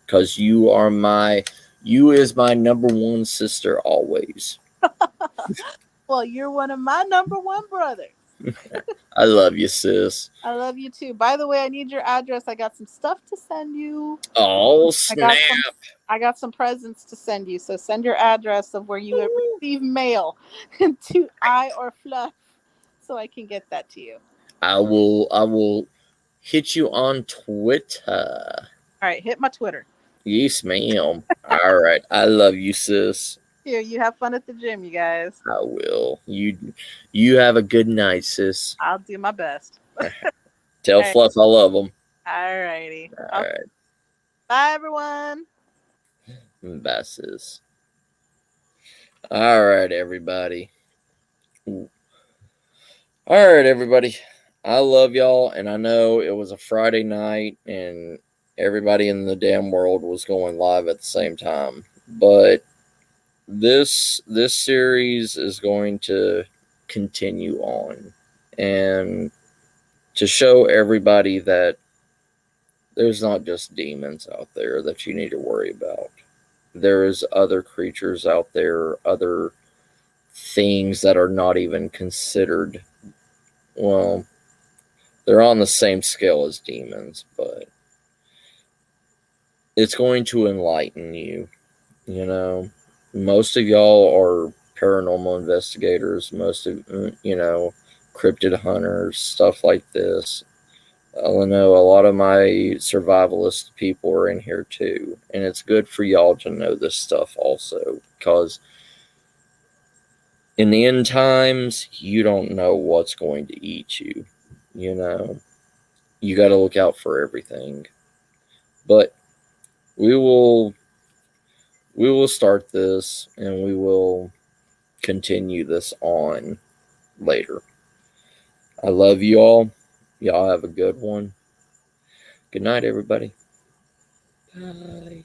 because you is my number one sister always. Well, you're one of my number one brothers. I love you, sis. I love you too. By the way, I need your address. I got some stuff to send you. Oh snap! I got some presents to send you. So send your address of where you receive mail to I or Fluff, so I can get that to you. I will hit you on Twitter. All right, hit my Twitter. Yes, ma'am. All right, I love you, sis. Here, you have fun at the gym, you guys. I will. You have a good night, sis. I'll do my best. Tell Fluff I love him. All righty. All right. Bye, everyone. Bye, sis. All right, everybody. All right, everybody. I love y'all, and I know it was a Friday night, and everybody in the damn world was going live at the same time. But this series is going to continue on, and to show everybody that there's not just demons out there that you need to worry about. There is other creatures out there, other things that are not even considered. Well, they're on the same scale as demons, but it's going to enlighten you. Most of y'all are paranormal investigators, most of cryptid hunters, stuff like this. I know a lot of my survivalist people are in here too, and it's good for y'all to know this stuff also, because in the end times, you don't know what's going to eat you. You got to look out for everything. But we will start this, and we will continue this on later. I love you all. Y'all have a good one. Good night, everybody. Bye.